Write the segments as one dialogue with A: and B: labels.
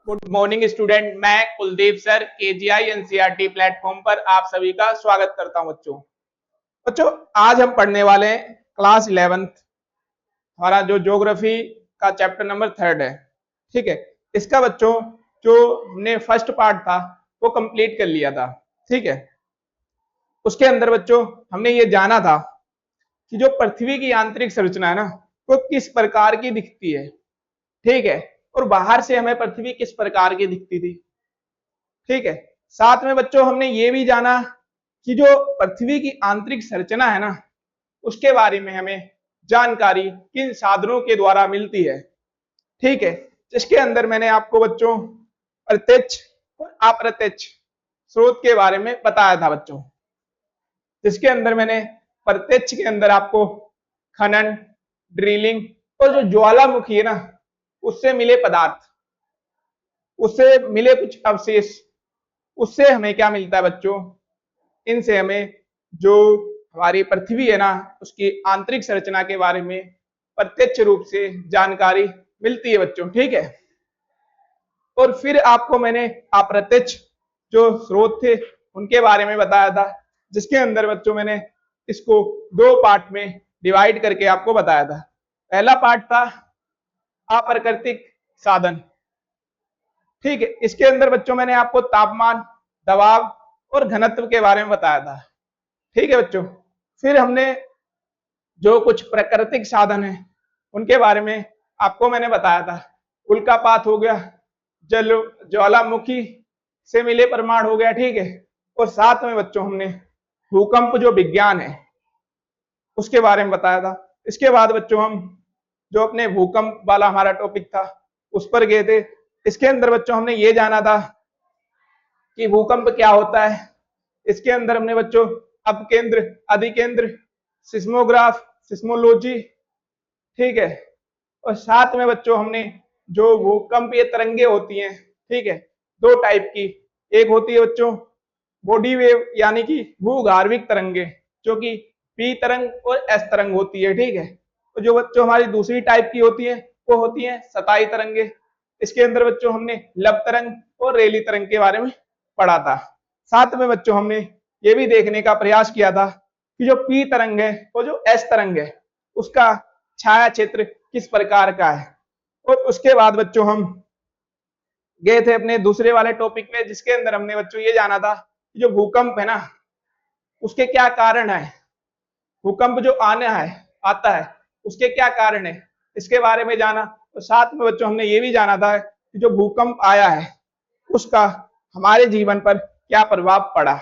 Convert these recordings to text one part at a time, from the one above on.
A: Good morning student. मैं Kuldeep sir केजीआई NCERT platform पर आप सभी का स्वागत करता हूं। बच्चों आज हम पढ़ने वाले हैं क्लास 11th हमारा जो ज्योग्राफी का चैप्टर नंबर 3 है। ठीक है, इसका बच्चों जो हमने फर्स्ट पार्ट था वो कंप्लीट कर लिया था। ठीक है, उसके अंदर बच्चों हमने ये जाना था कि जो पृथ्वी की आंतरिक संरचना है ना वो किस प्रकार की दिखती है। ठीक है, और बाहर से हमें पृथ्वी किस प्रकार की दिखती थी। ठीक है, साथ में बच्चों हमने ये भी जाना कि जो पृथ्वी की आंतरिक संरचना है ना उसके बारे में हमें जानकारी किन साधनों के द्वारा मिलती है। ठीक है, जिसके अंदर मैंने आपको बच्चों प्रत्यक्ष और अप्रत्यक्ष स्रोत के बारे में बताया था बच्चों। जिसके अंदर मैंने प्रत्यक्ष के अंदर आपको खनन, ड्रिलिंग और जो ज्वालामुखी है ना उससे मिले पदार्थ, उससे मिले कुछ अवशेष, उससे हमें क्या मिलता है बच्चों, इनसे हमें जो हमारी पृथ्वी है ना उसकी आंतरिक संरचना के बारे में प्रत्यक्ष रूप से जानकारी मिलती है बच्चों। ठीक है, और फिर आपको मैंने अप्रत्यक्ष जो स्रोत थे उनके बारे में बताया था, जिसके अंदर बच्चों मैंने इसको दो पार्ट में डिवाइड करके आपको बताया था। पहला पार्ट था अप्राकृतिक साधन। ठीक है, इसके अंदर बच्चों मैंने आपको तापमान, दबाव और घनत्व के बारे में बताया था। ठीक है बच्चों, फिर हमने जो कुछ प्राकृतिक साधन है उनके बारे में आपको मैंने बताया था। उल्कापात हो गया, जल ज्वालामुखी से मिले परमाणु हो गया। ठीक है, और साथ में बच्चों हमने भूकंप जो विज्ञान है उसके बारे में बताया था। इसके बाद बच्चों हम जो अपने भूकंप वाला हमारा टॉपिक था उस पर गए थे। इसके अंदर बच्चों हमने ये जाना था कि भूकंप क्या होता है। इसके अंदर हमने बच्चों अपकेंद्र, अधिकेंद्र, सिस्मोग्राफ, सिस्मोलॉजी, ठीक है, और साथ में बच्चों हमने जो भूकंपीय तरंगे होती हैं, ठीक है, दो टाइप की, एक होती है बच्चों बॉडी वेव यानी कि भूगार्विक तरंगे जो कि पी तरंग और एस तरंग होती है। ठीक है, तो जो बच्चों हमारी दूसरी टाइप की होती है वो होती है सतही तरंगे। इसके अंदर बच्चों हमने लब तरंग और रेली तरंग के बारे में पढ़ा था। साथ में बच्चों हमने ये भी देखने का प्रयास किया था कि जो पी तरंग है और जो एस तरंग है उसका छाया क्षेत्र किस प्रकार का है। और उसके बाद बच्चों हम गए थे अपने दूसरे वाले टॉपिक में, जिसके अंदर हमने बच्चों ये जाना था कि जो भूकंप है ना उसके क्या कारण है, भूकंप जो आता है उसके क्या कारण है, इसके बारे में जाना। और साथ में बच्चों हमने ये भी जाना था कि जो भूकंप आया है उसका हमारे जीवन पर क्या प्रभाव पड़ा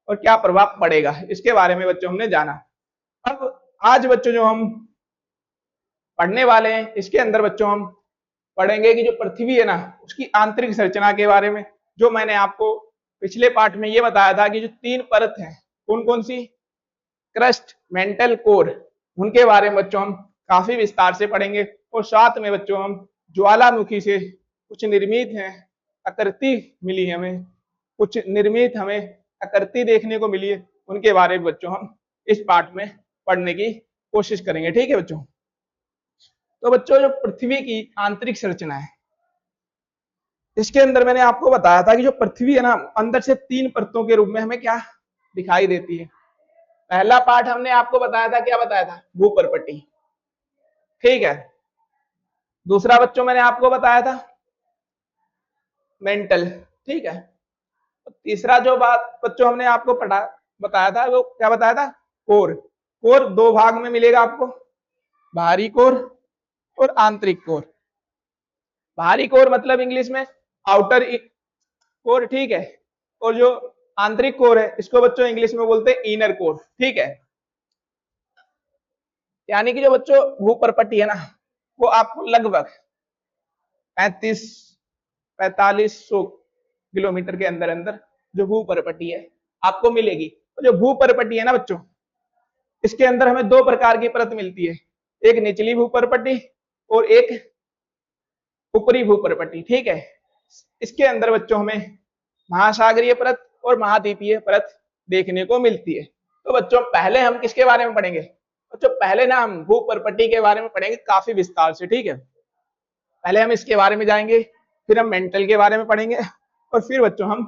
A: और क्या प्रभाव पड़ेगा, इसके बारे में बच्चों हमने जाना। अब आज बच्चों जो हम पढ़ने वाले हैं इसके अंदर बच्चों हम पढ़ेंगे कि जो पृथ्वी है ना उसकी आंतरिक संरचना के बारे में। जो मैंने आपको पिछले पार्ट में ये बताया था कि जो तीन परत हैं कौन कौन सी, क्रस्ट, मेंटल, कोर, उनके बारे में बच्चों हम काफी विस्तार से पढ़ेंगे। और साथ में बच्चों हम ज्वालामुखी से कुछ निर्मित है आकृति मिली है हमें, कुछ निर्मित हमें आकृति देखने को मिली है, उनके बारे में बच्चों हम इस पार्ट में पढ़ने की कोशिश करेंगे। ठीक है बच्चों, तो बच्चों जो पृथ्वी की आंतरिक संरचना है इसके अंदर मैंने आपको बताया था कि जो पृथ्वी है ना अंदर से तीन परतों के रूप में हमें क्या दिखाई देती है। पहला पार्ट हमने आपको बताया था, क्या बताया था, भूपर्पटी। ठीक है, दूसरा बच्चों मैंने आपको बताया था मेंटल। ठीक है, तीसरा जो बात बच्चों हमने आपको बताया था वो क्या बताया था, कोर। कोर दो भाग में मिलेगा आपको, बाहरी कोर और आंतरिक कोर। बाहरी कोर मतलब इंग्लिश में आउटर कोर। ठीक है, और जो आंतरिक कोर है इसको बच्चों इंग्लिश में बोलते हैं इनर कोर। ठीक है, यानी कि जो बच्चों भूपर्पटी है ना वो आपको लगभग 4500 किलोमीटर के अंदर अंदर जो भूपर्पटी है आपको मिलेगी। तो जो भूपर्पटी है ना बच्चों इसके अंदर हमें दो प्रकार की परत मिलती है, एक निचली भूपर्पटी और एक ऊपरी भूपर्पटी। ठीक है, इसके अंदर बच्चों हमें महासागरीय परत और महाद्वीपीय परत देखने को मिलती है। तो बच्चों पहले हम किसके बारे में पढ़ेंगे बच्चों, पहले ना हम भूपर्पटी के बारे में पढ़ेंगे काफी विस्तार से। ठीक है, पहले हम इसके बारे में जाएंगे फिर हम मेंटल के बारे में पढ़ेंगे और फिर बच्चों हम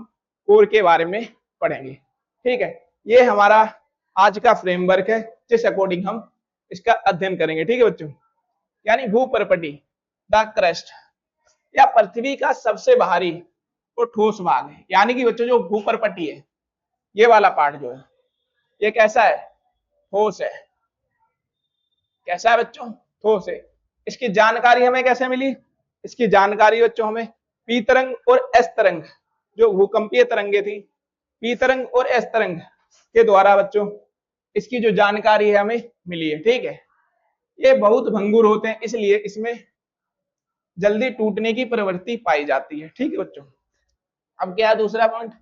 A: कोर के बारे में पढ़ेंगे। ठीक है, ये हमारा आज का फ्रेमवर्क है जिस अकॉर्डिंग हम इसका अध्ययन करेंगे। ठीक है बच्चों, यानी भूपर्पटी, द क्रस्ट, या पृथ्वी का सबसे बाहरी और ठोस भाग है। यानी कि बच्चों जो भूपर्पटी है, ये वाला पार्ट जो है ये कैसा है, ठोस है। कैसा है बच्चों, ठोस है। इसकी जानकारी हमें कैसे मिली, इसकी जानकारी बच्चों हमें पी तरंग और एस तरंग, जो भूकंपीय तरंगे थी, पी तरंग और एस तरंग के द्वारा बच्चों इसकी जो जानकारी है हमें मिली है। ठीक है, ये बहुत भंगुर होते हैं, इसलिए इसमें जल्दी टूटने की प्रवृत्ति पाई जाती है। ठीक है बच्चों, अब क्या है दूसरा पॉइंट,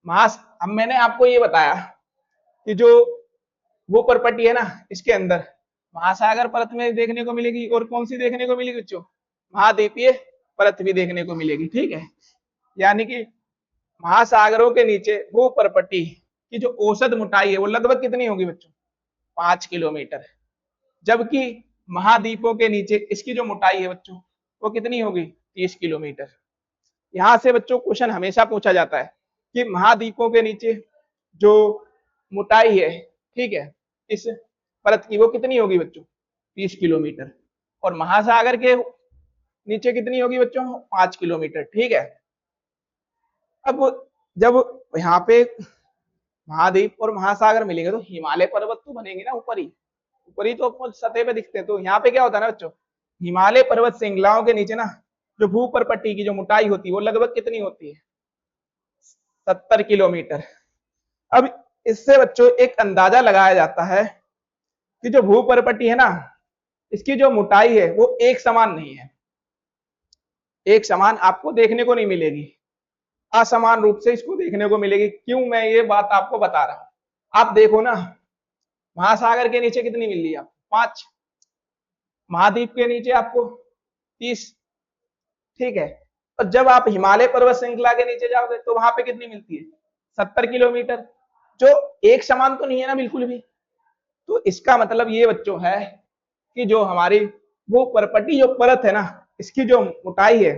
A: अब मैंने आपको ये बताया कि जो भूपर्पटी है ना, इसके अंदर महासागर परत में देखने को मिलेगी, और कौन सी देखने को मिलेगी बच्चों, महाद्वीपीय परत भी देखने को मिलेगी। ठीक है, यानी कि महासागरों के नीचे भूपर्पटी की जो औसत मोटाई है वो लगभग कितनी होगी बच्चों, 5 किलोमीटर, जबकि महाद्वीपों के नीचे इसकी जो मोटाई है बच्चों वो कितनी होगी, 30 किलोमीटर। यहां से बच्चों क्वेश्चन हमेशा पूछा जाता है कि महाद्वीपों के नीचे जो मोटाई है, ठीक है, इस परत की वो कितनी होगी बच्चों, 30 किलोमीटर, और महासागर के नीचे कितनी होगी बच्चों, 5 किलोमीटर। ठीक है, अब जब यहाँ पे महाद्वीप और महासागर मिलेंगे तो हिमालय पर्वत तो बनेंगे ना, ऊपर ही तो सतह पे दिखते हैं। तो यहाँ पे क्या होता है ना बच्चों, हिमालय पर्वत श्रृंखलाओं के नीचे ना जो भूपर्पटी की जो मोटाई होती है वो लगभग कितनी होती है, 70 किलोमीटर। अब इससे बच्चों एक अंदाजा लगाया जाता है कि जो भूपर्पटी है ना, इसकी जो मोटाई है वो एक समान नहीं है, एक समान आपको देखने को नहीं मिलेगी, असमान रूप से इसको देखने को मिलेगी। क्यों मैं ये बात आपको बता रहा हूं, आप देखो ना, महासागर के नीचे कितनी मिल रही है आपको, 5, महाद्वीप के नीचे आपको 30। ठीक है, और जब आप हिमालय पर्वत श्रृंखला के नीचे जाओगे तो वहां पे कितनी मिलती है, 70 किलोमीटर, जो एक समान तो नहीं है ना बिल्कुल भी। तो इसका मतलब ये बच्चों है कि जो हमारी वो पर्पटी जो परत है ना, इसकी जो मोटाई है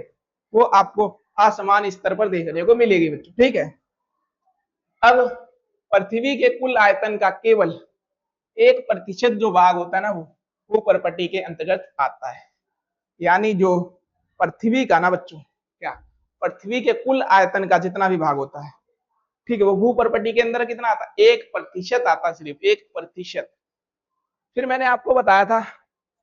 A: वो आपको असमान स्तर पर देखने को मिलेगी बच्चों। ठीक है, अब पृथ्वी के कुल आयतन का केवल 1% जो भाग होता है ना वो पर्पटी के अंतर्गत आता है। यानी जो पृथ्वी का ना बच्चों, क्या पृथ्वी के कुल आयतन का जितना भी भाग होता है, ठीक है, वो भूपर्पटी के अंदर कितना आता है, 1% आता है, सिर्फ 1%। फिर मैंने आपको बताया था,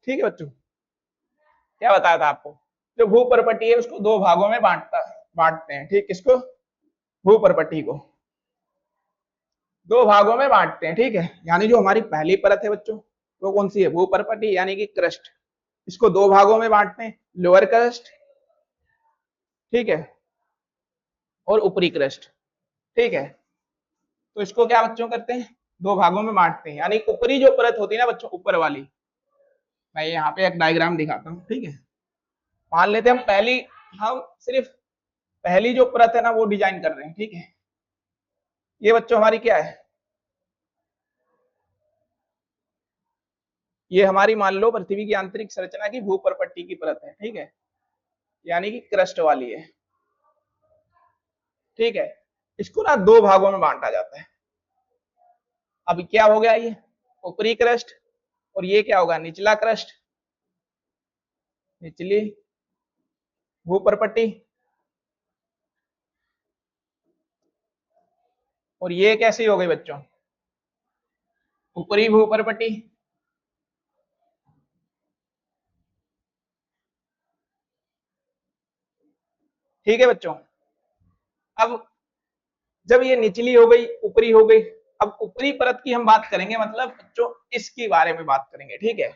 A: ठीक है बच्चों, क्या बताया था आपको, जो भूपर्पटी है उसको 2 भागों में बांटते हैं। ठीक, किसको, भूपर्पटी को 2 भागों में बांटते हैं। ठीक है, यानी जो हमारी पहली परत है बच्चों वो कौन सी है, भूपर्पटी यानी कि क्रस्ट, इसको 2 भागों में बांटते हैं, लोअर क्रस्ट, ठीक है, और ऊपरी क्रस्ट। ठीक है, तो इसको क्या बच्चों करते हैं, 2 भागों में बांटते हैं। यानी ऊपरी जो परत होती है ना बच्चों, ऊपर वाली, मैं यहाँ पे एक डायग्राम दिखाता हूँ। ठीक है, मान लेते हैं हम सिर्फ पहली जो परत है ना वो डिजाइन कर रहे हैं। ठीक है, ये बच्चों हमारी क्या है, ये हमारी मान लो पृथ्वी की आंतरिक संरचना की भूपर्पटी की परत है। ठीक है, यानी कि क्रस्ट वाली है। ठीक है, इसको ना 2 भागों में बांटा जाता है। अब क्या हो गया, ये ऊपरी क्रस्ट, और ये क्या होगा, निचला क्रस्ट, निचली भूपर्पटी, और ये कैसी हो गई बच्चों, ऊपरी भूपर्पटी। ठीक है बच्चों, अब जब ये निचली हो गई, ऊपरी हो गई, अब ऊपरी परत की हम बात करेंगे, मतलब बच्चों इसके बारे में बात करेंगे। ठीक है,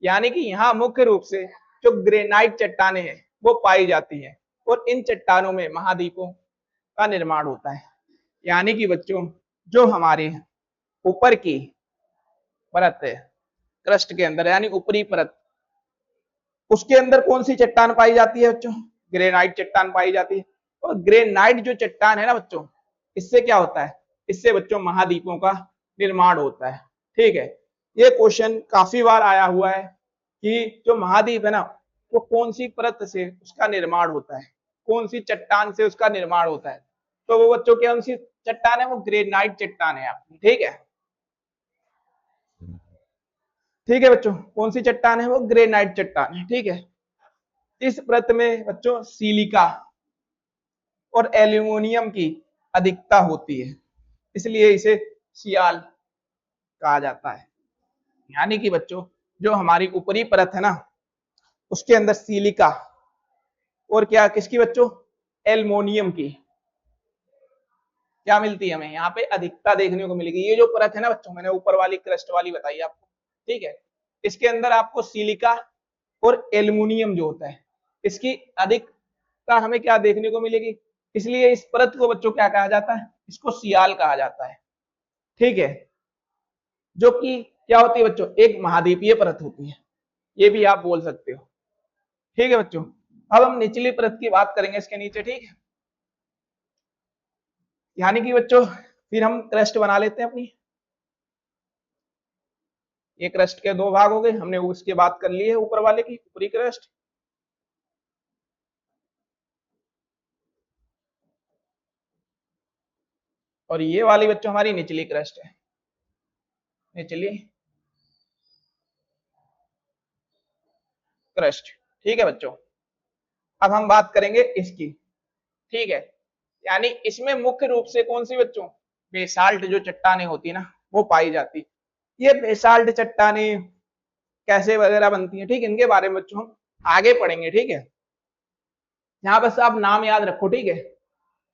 A: यानी कि यहाँ मुख्य रूप से जो ग्रेनाइट चट्टानें हैं वो पाई जाती हैं, और इन चट्टानों में महाद्वीपों का निर्माण होता है। यानी कि बच्चों जो हमारे ऊपर की परत है क्रस्ट के अंदर, यानी ऊपरी परत, उसके अंदर कौन सी चट्टान पाई जाती है बच्चों, ग्रेनाइट चट्टान पाई जाती है। और ग्रेनाइट जो चट्टान है ना बच्चों, इससे क्या होता है, इससे बच्चों महाद्वीपों का निर्माण होता है। ठीक है, ये क्वेश्चन काफी बार आया हुआ है कि जो महाद्वीप है ना वो कौन सी परत से उसका निर्माण होता है। कौन सी चट्टान से उसका निर्माण होता है। तो वो बच्चों कौन सी चट्टान है, वो ग्रेनाइट चट्टान है आपकी, ठीक है। ठीक है बच्चों, कौन सी चट्टान है, वो ग्रेनाइट चट्टान है, ठीक है। इस परत में बच्चों सिलिका और एल्यूमिनियम की अधिकता होती है, इसलिए इसे सियाल कहा जाता है। यानी कि बच्चों जो हमारी ऊपरी परत है ना, उसके अंदर सिलिका और क्या किसकी बच्चों, एल्युमिनियम की क्या मिलती है, हमें यहाँ पे अधिकता देखने को मिलेगी। ये जो परत है ना बच्चों, मैंने ऊपर वाली क्रस्ट वाली बताई आपको, ठीक है। इसके अंदर आपको सिलिका और एल्युमिनियम जो होता है, इसकी अधिकता हमें क्या देखने को मिलेगी, इसलिए इस परत को बच्चों क्या कहा जाता है, इसको सियाल कहा जाता है, ठीक है। जो कि क्या होती है बच्चों, एक महाद्वीपीय परत होती है, ये भी आप बोल सकते हो, ठीक है बच्चों। अब हम निचली परत की बात करेंगे इसके नीचे, ठीक है। यानी कि बच्चों फिर हम क्रस्ट बना लेते हैं अपनी। ये क्रस्ट के दो भाग हो गए, हमने उसकी बात कर ली है ऊपर वाले की, ऊपरी क्रस्ट। और ये वाली बच्चों हमारी निचली क्रस्ट है, निचली क्रस्ट, ठीक है बच्चों। अब हम बात करेंगे इसकी, ठीक है। यानी इसमें मुख्य रूप से कौन सी बच्चों, बेसाल्ट जो चट्टानें होती है ना, वो पाई जाती। ये बेसाल्ट चट्टानें कैसे वगैरह बनती हैं, ठीक है, इनके बारे में बच्चों हम आगे पढ़ेंगे, ठीक है। यहाँ बस आप नाम याद रखो, ठीक है।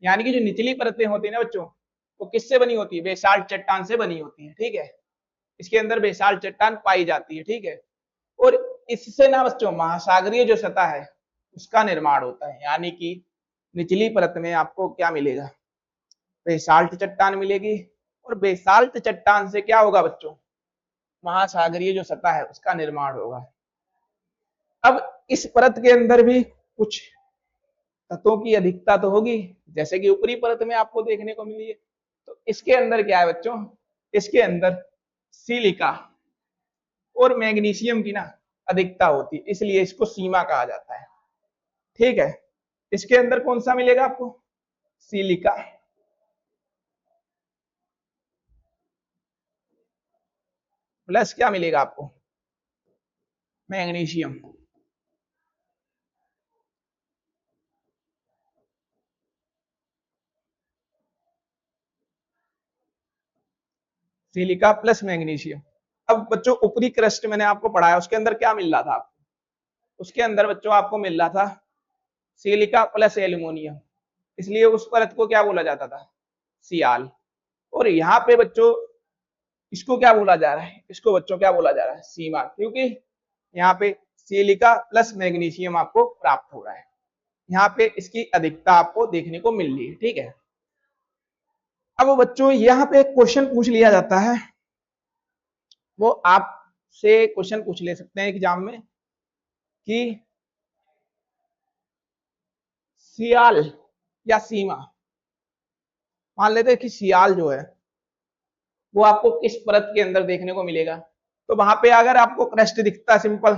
A: यानी कि जो निचली परतें होती है ना बच्चों, वो किससे बनी होती है, बेसाल्ट चट्टान से बनी होती है, ठीक है। इसके अंदर बेसाल्ट चट्टान पाई जाती है, ठीक है। और इससे ना बच्चों महासागरीय जो सतह है उसका निर्माण होता है। यानी कि निचली परत में आपको क्या मिलेगा, बेसाल्ट चट्टान मिलेगी, और बेसाल्ट चट्टान से क्या होगा बच्चों, महासागरीय जो सतह है उसका निर्माण होगा। अब इस परत के अंदर भी कुछ तत्वों की अधिकता तो होगी, जैसे कि ऊपरी परत में आपको देखने को मिली है। तो इसके अंदर क्या है बच्चों, इसके अंदर सिलिका और मैग्नीशियम की ना अधिकता होती है, इसलिए इसको सीमा कहा जाता है, ठीक है। इसके अंदर कौन सा मिलेगा आपको, सिलिका प्लस क्या मिलेगा आपको, मैग्नीशियम। Silica plus magnesium. अब बच्चों ऊपरी क्रस्ट मैंने आपको पढ़ाया, उसके अंदर क्या मिल रहा था आपको, उसके अंदर बच्चों आपको मिल रहा था सिलिका प्लस एल्यूमिनियम, इसलिए उस परत को क्या बोला जाता था, सियाल। और यहाँ पे बच्चों इसको क्या बोला जा रहा है, इसको बच्चों क्या बोला जा रहा है, सीमा, क्योंकि यहाँ पे सिलिका प्लस मैग्नीशियम आपको प्राप्त हो रहा है, यहाँ पे इसकी अधिकता आपको देखने को मिल रही है, ठीक है। अब बच्चों यहाँ पे क्वेश्चन पूछ लिया जाता है, वो आपसे क्वेश्चन पूछ ले सकते हैं एग्जाम में कि सियाल या सीमा, मान लेते हैं कि सियाल जो है वो आपको किस परत के अंदर देखने को मिलेगा। तो वहां पे अगर आपको क्रस्ट दिखता है सिंपल,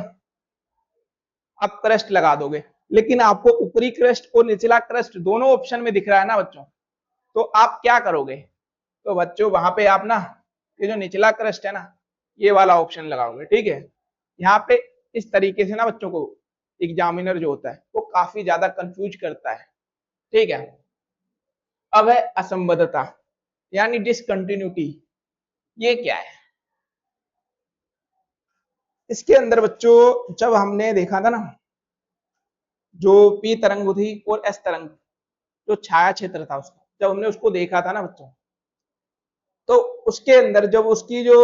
A: आप क्रस्ट लगा दोगे, लेकिन आपको ऊपरी क्रस्ट और निचला क्रस्ट दोनों ऑप्शन में दिख रहा है ना बच्चों, तो आप क्या करोगे, तो बच्चों वहां पे आप ना ये जो निचला क्रस्ट है ना, ये वाला ऑप्शन लगाओगे, ठीक है। यहाँ पे इस तरीके से ना बच्चों को एग्जामिनर जो होता है वो काफी ज्यादा कंफ्यूज करता है, ठीक है। अब है असंबद्धता यानी डिसकंटिन्यूटी, ये क्या है, इसके अंदर बच्चों जब हमने देखा था ना, जो पी तरंग थी और एस तरंग, जो छाया क्षेत्र था उसका, जब हमने उसको देखा था ना बच्चों, तो उसके अंदर जब उसकी जो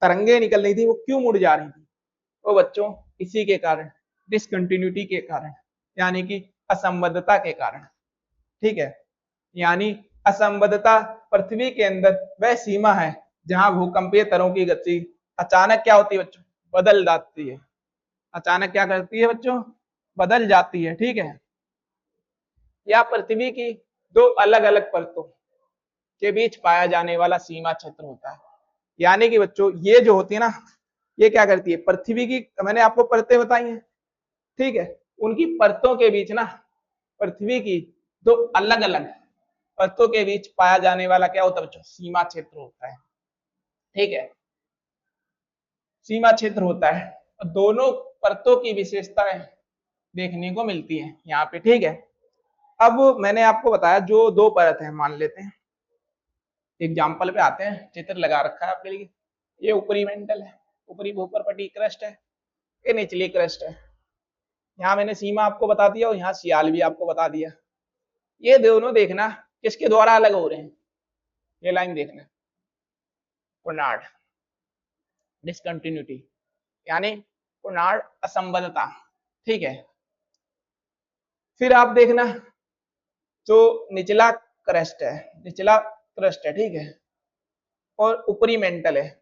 A: तरंगे निकल रही थी वो क्यों मुड़ जा रही थी, वो बच्चों इसी के कारण, डिसकंटिन्यूटी के कारण, यानी कि असंबद्धता के कारण, ठीक है। यानी असंबद्धता पृथ्वी के अंदर वह सीमा है जहां भूकंपीय तरंगों की गति अचानक क्या होती है बच्चों, बदल जाती है, अचानक क्या करती है बच्चों, बदल जाती है, ठीक है। या पृथ्वी की दो अलग अलग परतों के बीच पाया जाने वाला सीमा क्षेत्र होता है। यानी कि बच्चों ये जो होती है ना, ये क्या करती है, पृथ्वी की मैंने आपको परतें बताई हैं, ठीक है, उनकी परतों के बीच ना पृथ्वी की दो अलग अलग परतों के बीच पाया जाने वाला क्या होता है बच्चों? सीमा क्षेत्र होता है। ठीक है, सीमा क्षेत्र होता है। दोनों परतों की विशेषताएं देखने को मिलती है यहाँ पे। ठीक है, अब मैंने आपको बताया जो दो परत है, मान लेते हैं एग्जाम्पल पे आते हैं, चित्र लगा रखा है आपके लिए। ये ऊपरी मेंटल है, ऊपरी भूपर्पटी क्रस्ट है, ये निचली क्रस्ट है। यहाँ मैंने सीमा आपको बता दिया और यहाँ सियाल भी आपको बता दिया। ये दोनों देखना किसके द्वारा अलग हो रहे हैं, ये लाइन देखना, कुर्नाड डिसकंटिन्यूटी यानी कुर्नाड असंबद्धता। ठीक है, फिर आप देखना जो निचला क्रस्ट है, निचला क्रस्ट है, ठीक है, और ऊपरी मेंटल है,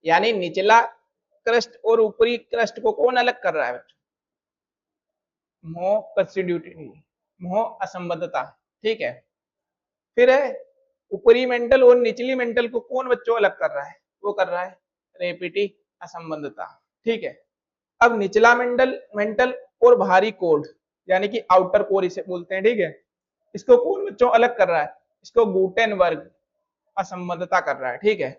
A: यानी निचला क्रस्ट और ऊपरी क्रस्ट को कौन अलग कर रहा है बच्चों? मोह कंस्टिट्यूटिव, मोह असंबद्धता। ठीक है, फिर है ऊपरी मेंटल और निचली मेंटल को कौन बच्चों अलग कर रहा है? वो कर रहा है रेपिटी असंबद्धता। ठीक है, अब निचला मेंटल मेंटल और बाहरी कोर यानी कि आउटर कोर इसे बोलते हैं। ठीक है, इसको कौन बच्चों अलग कर रहा है? इसको गुटेनबर्ग असंबद्धता कर रहा है। ठीक है,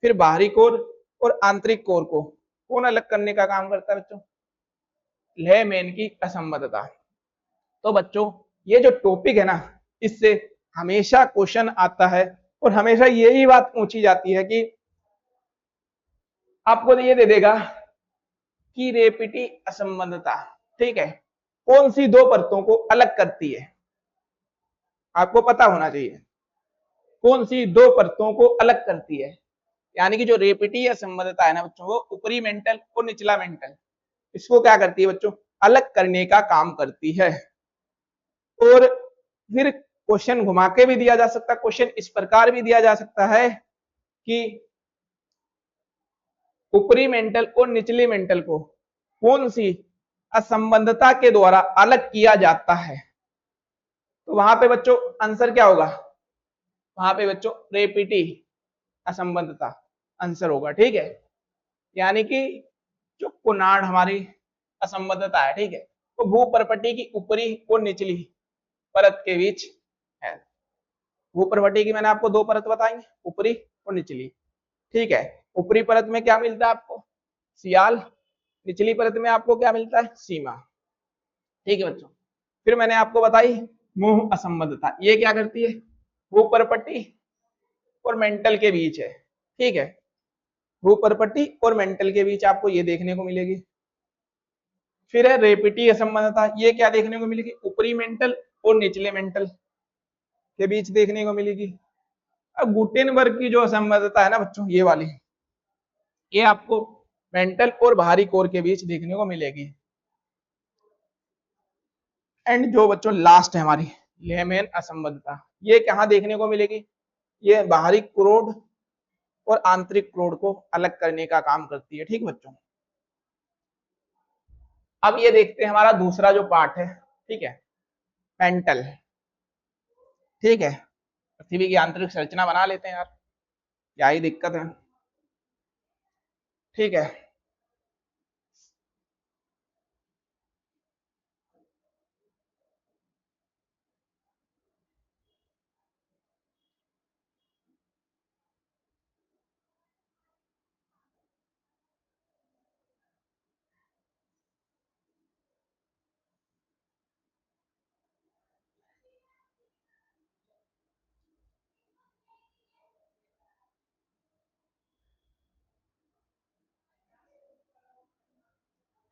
A: फिर बाहरी कोर और आंतरिक कोर को कौन अलग करने का काम करता है बच्चों? लेमेन की असंबद्धता। तो बच्चों ये जो टॉपिक है ना, इससे हमेशा क्वेश्चन आता है और हमेशा यही बात पूछी जाती है कि आपको ये दे देगा कि रेपिटी असंबद्धता, ठीक है, कौन सी दो परतों को अलग करती है? आपको पता होना चाहिए कौन सी दो परतों को अलग करती है। यानी कि जो रेपिटी असंबद्धता है ना बच्चों, वो ऊपरी मेंटल और निचला मेंटल इसको क्या करती है बच्चों? अलग करने का काम करती है। और फिर क्वेश्चन घुमा के भी दिया जा सकता है, क्वेश्चन इस प्रकार भी दिया जा सकता है कि ऊपरी मेंटल और निचली मेंटल को कौन सी असंबद्धता के द्वारा अलग किया जाता है? तो वहां पे बच्चों आंसर क्या होगा? वहां पे बच्चों रेपिटी असंबद्धता आंसर होगा। ठीक है, यानी कि जो कुनाड हमारी असंबद्धता है, ठीक है, तो भूपर्पटी की ऊपरी और निचली परत के बीच है। भूपर्पटी की मैंने आपको दो परत बताई, ऊपरी और निचली। ठीक है, ऊपरी परत में क्या मिलता है आपको? सियाल। निचली परत में आपको क्या मिलता है? सीमा। ठीक है बच्चों, फिर मैंने आपको बताई मुंह असंबद्धता, ये क्या करती है? भूपर्पटी और मेंटल के बीच है। ठीक है, भूपर्पटी और मेंटल के बीच आपको ये देखने को मिलेगी। फिर है रेपिटी असंबद्धता, ये क्या देखने को मिलेगी? ऊपरी मेंटल और निचले मेंटल के बीच देखने को मिलेगी। अब गुटेनबर्ग की जो असंबद्धता है ना बच्चों, ये वाली, ये आपको मेंटल और बाहरी कोर के बीच देखने को मिलेगी। एंड जो बच्चों लास्ट है हमारी लेमेन असंबद्धता, ये कहां देखने को मिलेगी? ये बाहरी क्रोड और आंतरिक क्रोड को अलग करने का काम करती है। ठीक बच्चों, अब ये देखते हैं हमारा दूसरा जो पार्ट है, ठीक है, मेंटल। ठीक है, पृथ्वी की आंतरिक संरचना बना लेते हैं यार, क्या ही दिक्कत है। ठीक है,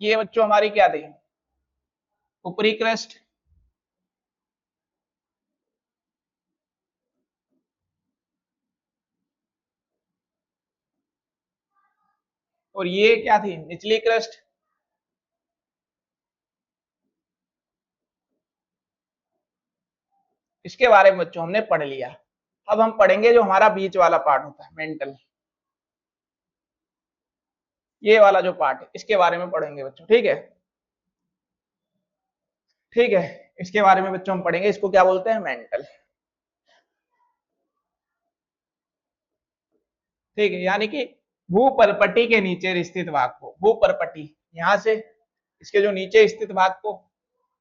A: ये बच्चों हमारी क्या थी? ऊपरी क्रस्ट, और ये क्या थी? निचली क्रस्ट। इसके बारे में बच्चों हमने पढ़ लिया। अब हम पढ़ेंगे जो हमारा बीच वाला पार्ट होता है मेंटल, ये वाला जो पार्ट है इसके बारे में पढ़ेंगे बच्चों। ठीक है, ठीक है, इसके बारे में बच्चों हम पढ़ेंगे, इसको क्या बोलते हैं? मेंटल। ठीक है, यानी कि भूपर्पटी के नीचे स्थित भाग को, भूपर्पटी यहां से इसके जो नीचे स्थित भाग को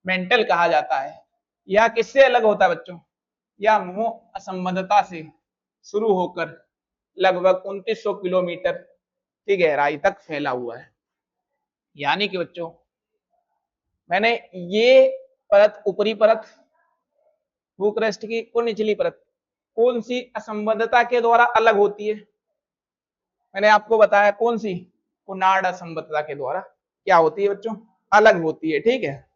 A: मेंटल कहा जाता है। यह किससे अलग होता है बच्चों? यह मुंह असंबद्धता से शुरू होकर लगभग 2900 किलोमीटर की गहराई तक फैला हुआ है। यानी कि बच्चों मैंने ये परत, ऊपरी परत भूक्रस्ट की और निचली परत कौन सी असंबद्धता के द्वारा अलग होती है? मैंने आपको बताया कौन सी, कुनाड असंबद्धता के द्वारा क्या होती है बच्चों? अलग होती है। ठीक है,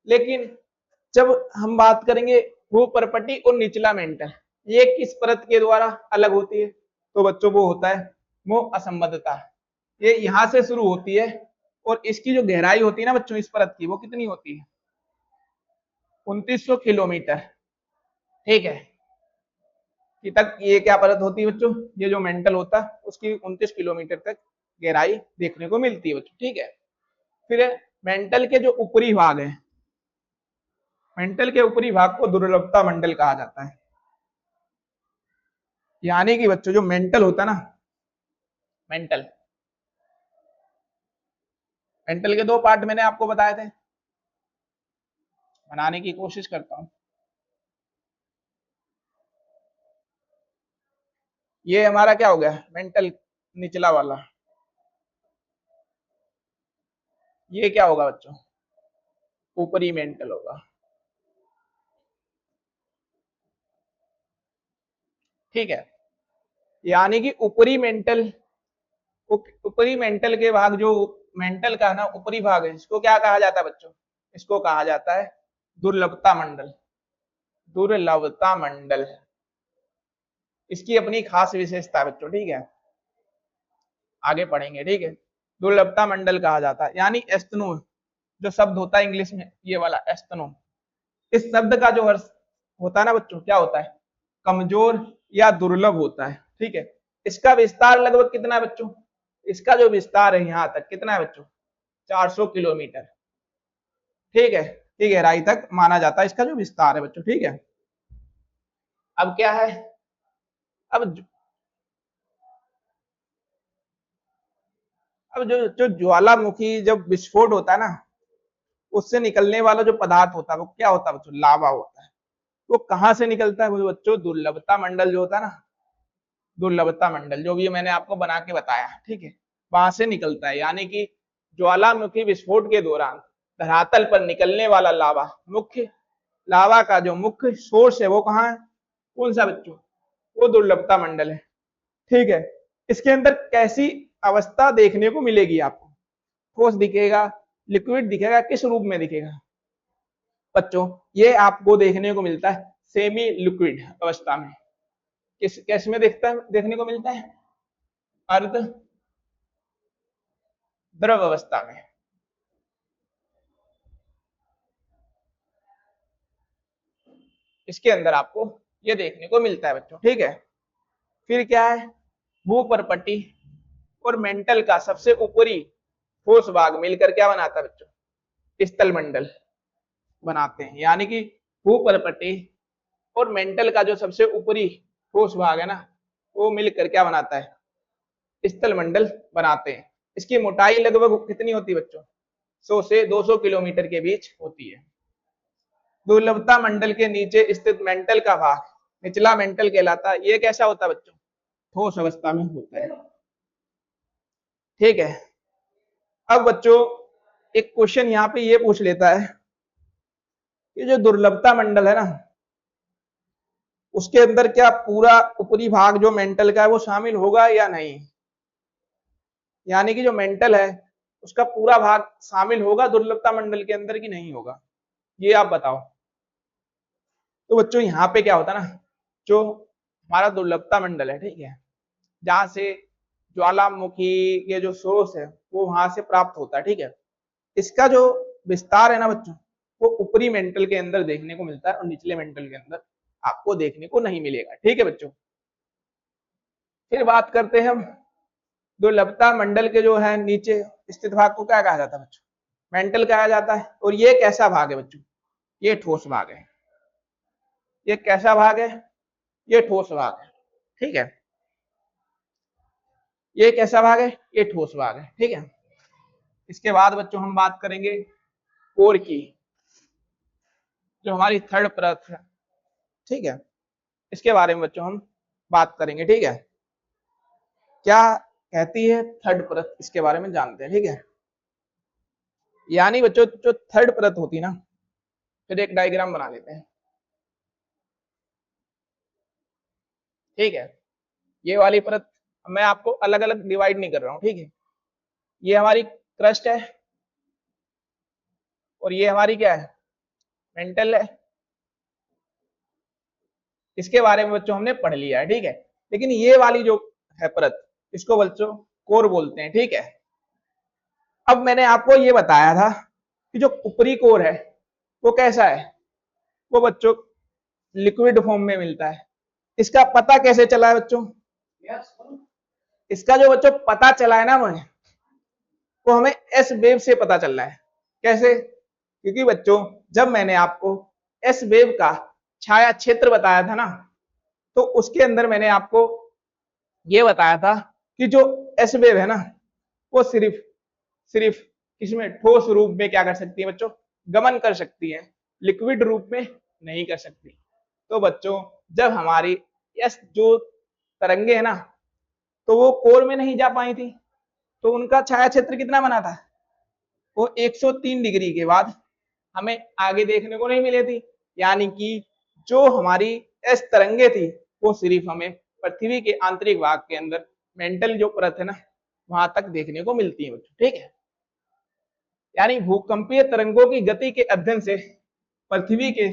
A: लेकिन जब हम बात करेंगे भूपर्पटी और निचला मेंटल, ये किस परत के द्वारा अलग होती है? तो बच्चों वो होता है मुंह असंबद्धता। ये यहां से शुरू होती है और इसकी जो गहराई होती है ना बच्चों इस परत की, वो कितनी होती है? 2900 किलोमीटर। ठीक है, कि तक ये क्या परत होती है बच्चों? ये जो मेंटल होता है उसकी 29 किलोमीटर तक गहराई देखने को मिलती है बच्चों। ठीक है, फिर मेंटल के जो ऊपरी भाग है, मेंटल के ऊपरी भाग को दुर्लभता मंडल कहा जाता है। यानी कि बच्चों जो मेंटल होता है ना, मेंटल मेंटल के दो पार्ट मैंने आपको बताए थे, बनाने की कोशिश करता हूं। ये हमारा क्या हो गया? मेंटल निचला वाला। ये क्या होगा बच्चों? ऊपरी मेंटल होगा। ठीक है, यानी कि ऊपरी मेंटल के भाग, जो मेंटल का ना ऊपरी भाग है, इसको क्या कहा जाता है बच्चों? इसको कहा जाता है दुर्लभता मंडल। दुर्लभता मंडल इसकी अपनी खास विशेषता है बच्चों। ठीक है, आगे पढ़ेंगे। ठीक है, दुर्लभता मंडल कहा जाता है। यानी एस्थनो जो शब्द होता है इंग्लिश में, ये वाला एस्थनो, इस शब्द का जो अर्थ होता है ना बच्चों, क्या होता है? कमजोर या दुर्लभ होता है। ठीक है, इसका विस्तार लगभग कितना है बच्चों? इसका जो विस्तार है यहां तक कितना है बच्चों? 400 किलोमीटर। ठीक है, की गहराई तक माना जाता है इसका जो विस्तार है बच्चों। ठीक है, अब क्या है? अब अब जो ज्वालामुखी जब विस्फोट होता है ना, उससे निकलने वाला जो पदार्थ होता है वो क्या होता है बच्चों? लावा होता है। वो कहां से निकलता है वो बच्चों? दुर्लभता मंडल जो होता है ना, दुर्लभता मंडल जो भी मैंने आपको बना के बताया, ठीक है, वहां से निकलता है। यानी कि ज्वालामुखी विस्फोट के दौरान धरातल पर निकलने वाला लावा, मुख्य लावा का जो मुख्य सोर्स है वो कहाँ है? कौन सा बच्चों? वो दुर्लभता मंडल है। ठीक है, इसके अंदर कैसी अवस्था देखने को मिलेगी आपको? ठोस दिखेगा, लिक्विड दिखेगा, किस रूप में दिखेगा बच्चों? ये आपको देखने को मिलता है सेमी लिक्विड अवस्था में। किस कैस में देखने को मिलता है? अर्ध द्रव अवस्था में। इसके अंदर आपको ये देखने को मिलता है बच्चों। ठीक है, फिर क्या है? भूपर्पटी और मेंटल का सबसे ऊपरी ठोस भाग मिलकर क्या बनाता है बच्चों? स्थल मंडल बनाते हैं। यानी कि भूपर्पटी और मेंटल का जो सबसे ऊपरी ठोस भाग है ना, वो मिलकर क्या बनाता है? स्थल मंडल बनाते हैं। इसकी मोटाई लगभग कितनी होती है बच्चों? 100 से 200 किलोमीटर के बीच होती है। दुर्लभता मंडल के नीचे स्थित मेंटल का भाग निचला मेंटल कहलाता है। ये कैसा होता है बच्चों? ठोस अवस्था में होता है। ठीक है, अब बच्चों एक क्वेश्चन यहाँ पे ये पूछ लेता है कि जो दुर्लभता मंडल है ना, उसके अंदर क्या पूरा ऊपरी भाग जो मेंटल का है वो शामिल होगा या नहीं? यानी कि जो मेंटल है उसका पूरा भाग शामिल होगा दुर्लभता मंडल के अंदर कि नहीं होगा? ये आप बताओ। तो बच्चों यहाँ पे क्या होता है ना, जो हमारा दुर्लभता मंडल है, ठीक है, जहां से ज्वालामुखी के जो सोर्स है वो वहां से प्राप्त होता है। ठीक है, इसका जो विस्तार है ना बच्चों, वो ऊपरी मेंटल के अंदर देखने को मिलता है और निचले मेंटल के अंदर आपको देखने को नहीं मिलेगा। ठीक है बच्चों, फिर बात करते हैं हम दुर्लभता मंडल के जो है नीचे स्थित भाग को क्या कहा जाता है बच्चों? मेंटल कहा जाता है। और ये कैसा भाग है बच्चों? ये ठोस भाग है। ये कैसा भाग है? ये ठोस भाग है। ठीक है, ये कैसा भाग है? ये ठोस भाग है। ठीक है, इसके बाद बच्चों हम बात करेंगे कोर की। जो हमारी थर्ड परत है, ठीक है, इसके बारे में बच्चों हम बात करेंगे। ठीक है, क्या कहती है थर्ड परत, इसके बारे में जानते हैं। ठीक है, यानी बच्चों जो थर्ड परत होती है ना, फिर एक डायग्राम बना लेते हैं। ठीक है, ये वाली परत मैं आपको अलग अलग डिवाइड नहीं कर रहा हूं। ठीक है, ये हमारी क्रस्ट है और ये हमारी क्या है, मेंटल है। इसके बारे में बच्चों हमने पढ़ लिया है। ठीक है, लेकिन ये वाली जो है परत, इसको बच्चों कोर बोलते हैं। ठीक है, अब मैंने आपको ये बताया था कि जो ऊपरी कोर है वो कैसा है, वो बच्चों लिक्विड फॉर्म में मिलता है। इसका पता कैसे चला है बच्चों, इसका जो बच्चों पता चला है ना मुझे, वो हमें एस वेव से पता चल रहा है। कैसे, क्योंकि बच्चों जब मैंने आपको एस वेव का छाया क्षेत्र बताया था ना, तो उसके अंदर मैंने आपको ये बताया था कि जो एस वेव है ना, वो सिर्फ सिर्फ इसमें ठोस रूप में क्या कर सकती है बच्चों, गमन कर सकती है, लिक्विड रूप में नहीं कर सकती। तो बच्चों जब हमारी एस जो तरंगे है ना, तो वो कोर में नहीं जा पाई थी, तो उनका छाया क्षेत्र कितना बना था, वो 103 डिग्री के बाद हमें आगे देखने को नहीं मिली थी। यानी कि जो हमारी एस तरंगे थी वो सिर्फ हमें पृथ्वी के आंतरिक भाग के अंदर मेंटल जो परत है ना, वहां तक देखने को मिलती है बच्चों। ठीक है, यानी भूकंपीय तरंगों की गति के अध्ययन से पृथ्वी के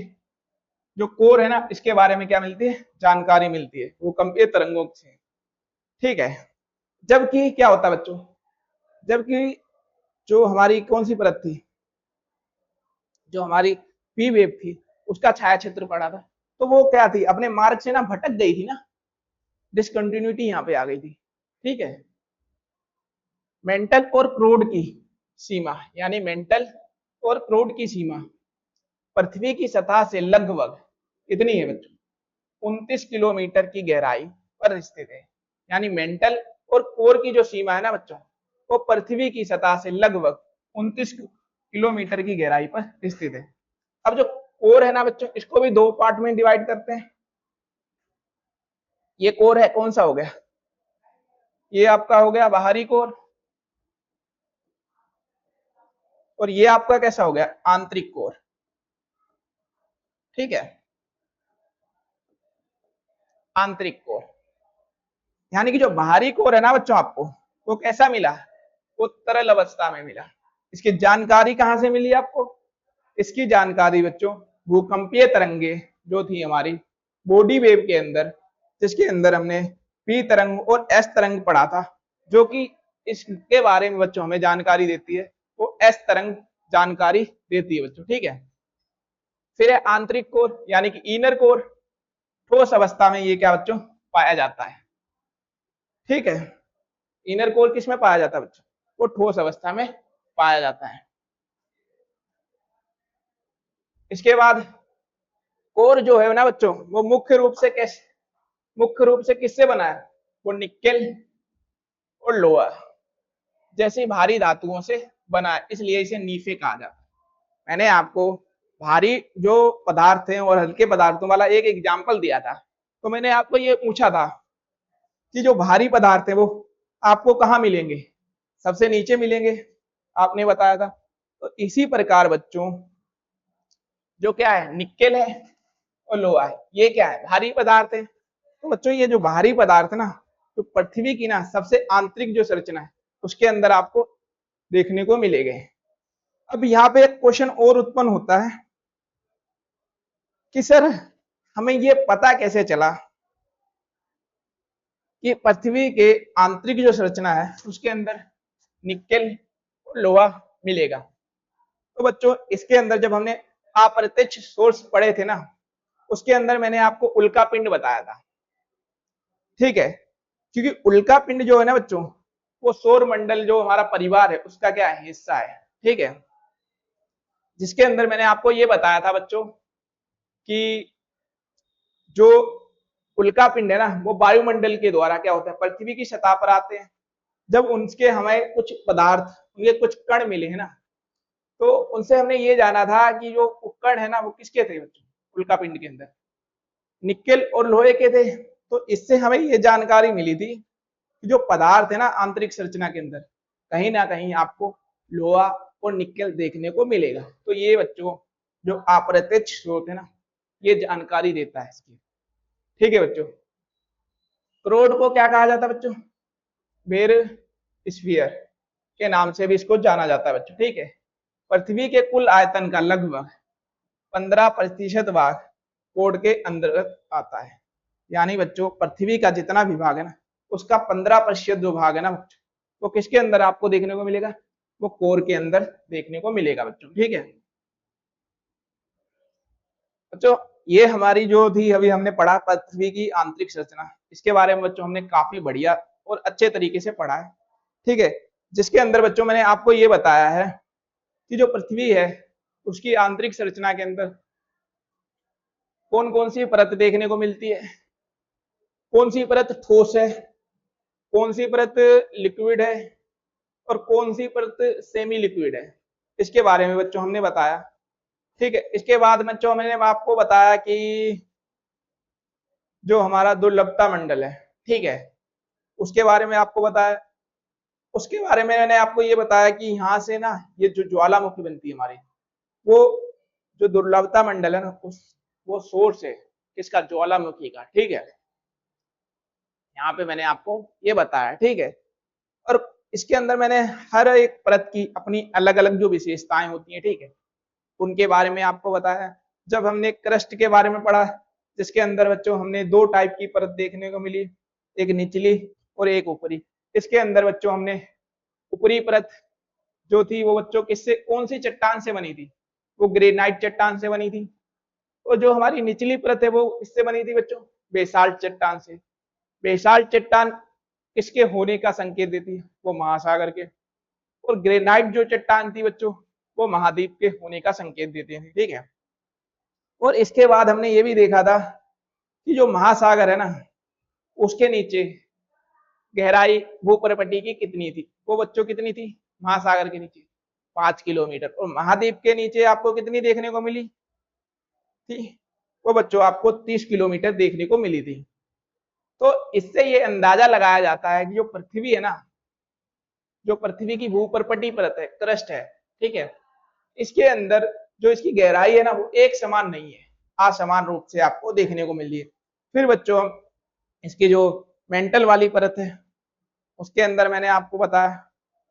A: जो कोर है ना, इसके बारे में क्या मिलती है, जानकारी मिलती है भूकंपीय तरंगों से। ठीक है, जबकि क्या होता है बच्चों, जबकि जो हमारी कौन सी परत थी, जो हमारी पी वेव थी, उसका छाया क्षेत्र पड़ा था, तो वो क्या थी, अपने मार्ग से ना भटक गई थी ना, डिसकंटिन्यूटी यहाँ पे आ गई थी। ठीक है, मेंटल और क्रूड की सीमा, यानी मेंटल और क्रूड की सीमा पृथ्वी की सतह से लगभग इतनी है बच्चों, 29 किलोमीटर की गहराई पर स्थित है। यानी मेंटल और कोर की जो सीमा है ना बच्चों, वो पृथ्वी की सतह से लगभग 29 किलोमीटर की गहराई पर स्थित है। अब जो कोर है ना बच्चों, इसको भी दो पार्ट में डिवाइड करते हैं। ये कोर है, कौन सा हो गया, ये आपका हो गया बाहरी कोर, और ये आपका कैसा हो गया, आंतरिक कोर। ठीक है, आंतरिक कोर, यानी कि जो बाहरी कोर है ना बच्चों, आपको वो कैसा मिला, वो तरल अवस्था में मिला। इसकी जानकारी कहां से मिली आपको, इसकी जानकारी बच्चों भूकंपीय तरंगे जो थी हमारी बॉडी वेव के अंदर, जिसके अंदर हमने पी तरंग और एस तरंग पढ़ा था, जो कि इसके बारे में बच्चों हमें जानकारी देती है, वो एस तरंग जानकारी देती है बच्चों। ठीक है, फिर है आंतरिक कोर, यानी कि इनर कोर, ठोस अवस्था में ये क्या बच्चों पाया जाता है। ठीक है, इनर कोर किस में पाया जाता है बच्चों, वो ठोस अवस्था में पाया जाता है। इसके बाद कोर जो है ना बच्चों, वो मुख्य रूप से किससे बना है, वो निकेल और लोहा जैसी भारी धातुओं से बना है, इसलिए इसे नीफे कहा जाता है। मैंने आपको भारी जो पदार्थ हैं और हल्के पदार्थों वाला एक एग्जाम्पल दिया था, तो मैंने आपको ये पूछा था कि जो भारी पदार्थ है वो आपको कहाँ मिलेंगे, सबसे नीचे मिलेंगे, आपने बताया था। तो इसी प्रकार बच्चों जो क्या है, निकेल है और लोहा है, ये क्या है, भारी पदार्थ है। तो बच्चों ये जो भारी पदार्थ है ना, तो पृथ्वी की ना सबसे आंतरिक जो संरचना है उसके अंदर आपको देखने को मिलेंगे। अब यहाँ पे एक क्वेश्चन और उत्पन्न होता है कि सर हमें ये पता कैसे चला कि पृथ्वी के आंतरिक जो संरचना है उसके अंदर निकेल और लोहा मिलेगा। तो बच्चों इसके अंदर जब हमने अप्रत्यक्ष सोर्स पढ़े थे ना, उसके अंदर मैंने आपको उल्का पिंड बताया था। ठीक है, क्योंकि उल्का पिंड जो है ना बच्चों, वो सौर मंडल जो हमारा परिवार है उसका क्या है, हिस्सा है। ठीक है, जिसके अंदर मैंने आपको ये बताया था बच्चों कि जो उल्का पिंड है ना, वो वायुमंडल के द्वारा क्या होता है, पृथ्वी की सतह पर आते हैं। जब उनके हमें कुछ पदार्थ, उनके कुछ कण मिले हैं ना, तो उनसे हमने ये जाना था कि जो उपकरण है ना वो किसके थे बच्चों, उल्का पिंड के अंदर निकेल और लोहे के थे। तो इससे हमें ये जानकारी मिली थी कि जो पदार्थ है ना आंतरिक संरचना के अंदर कहीं ना कहीं आपको लोहा और निकेल देखने को मिलेगा। तो ये बच्चों जो अप्रत्यक्ष स्रोत है ना ये जानकारी देता है इसकी। ठीक है बच्चों, क्रोड को क्या कहा जाता है बच्चों, बेर स्फीयर के नाम से भी इसको जाना जाता है बच्चों। ठीक है, पृथ्वी के कुल आयतन का लगभग 15% भाग कोड के अंतर्गत आता है। यानी बच्चों पृथ्वी का जितना भी भाग है ना उसका 15% जो भाग है ना वो किसके अंदर आपको देखने को मिलेगा, वो कोर के अंदर देखने को मिलेगा बच्चों। ठीक है बच्चों, ये हमारी जो थी अभी हमने पढ़ा पृथ्वी की आंतरिक संरचना, इसके बारे में बच्चों हमने काफी बढ़िया और अच्छे तरीके से पढ़ा है। ठीक है, जिसके अंदर बच्चों मैंने आपको ये बताया है कि जो पृथ्वी है उसकी आंतरिक संरचना के अंदर कौन कौन सी परत देखने को मिलती है, कौन सी परत ठोस है, कौन सी परत लिक्विड है और कौन सी परत सेमी लिक्विड है, इसके बारे में बच्चों हमने बताया। ठीक है, इसके बाद बच्चों मैंने आपको बताया कि जो हमारा दुर्लभता मंडल है, ठीक है, उसके बारे में आपको बताया। उसके बारे में मैंने आपको ये बताया कि यहाँ से ना ये जो ज्वालामुखी बनती है हमारी, वो जो दुर्लभता मंडल है ना वो सोर्स है किसका, ज्वालामुखी का। ठीक है, यहाँ पे मैंने आपको ये बताया। ठीक है, और इसके अंदर मैंने हर एक परत की अपनी अलग अलग जो विशेषताएं होती हैं, ठीक है, उनके बारे में आपको बताया। जब हमने क्रस्ट के बारे में पढ़ा जिसके अंदर बच्चों हमने दो टाइप की परत देखने को मिली, एक निचली और एक ऊपरी। इसके अंदर बच्चों हमने ऊपरी परत जो थी वो बच्चों किससे, कौन सी चट्टान से बनी थी, वो ग्रेनाइट चट्टान से बनी थी। और जो हमारी निचली परत है वो इससे बनी थी बच्चों, बेसाल्ट चट्टान से। बेसाल्ट चट्टान किसके होने का संकेत देती है, वो महासागर के। और ग्रेनाइट जो चट्टान थी बच्चों वो महाद्वीप के होने का संकेत देते थे। ठीक है, और इसके बाद हमने ये भी देखा था कि जो महासागर है ना उसके नीचे गहराई भूपर्पटी की कितनी थी, वो बच्चों कितनी थी, महासागर के नीचे 5 किलोमीटर। और महाद्वीप के नीचे आपको कितनी देखने को मिली थी, वो बच्चों आपको 30 किलोमीटर देखने को मिली थी। तो इससे ये अंदाजा लगाया जाता है कि जो पृथ्वी है ना, जो पृथ्वी की भूपर्पटी परत है, क्रस्ट है, ठीक है, इसके अंदर जो इसकी गहराई है ना वो एक समान नहीं है, असमान रूप से आपको देखने को मिल रही है। फिर बच्चों इसकी जो मेंटल वाली परत है उसके अंदर मैंने आपको बताया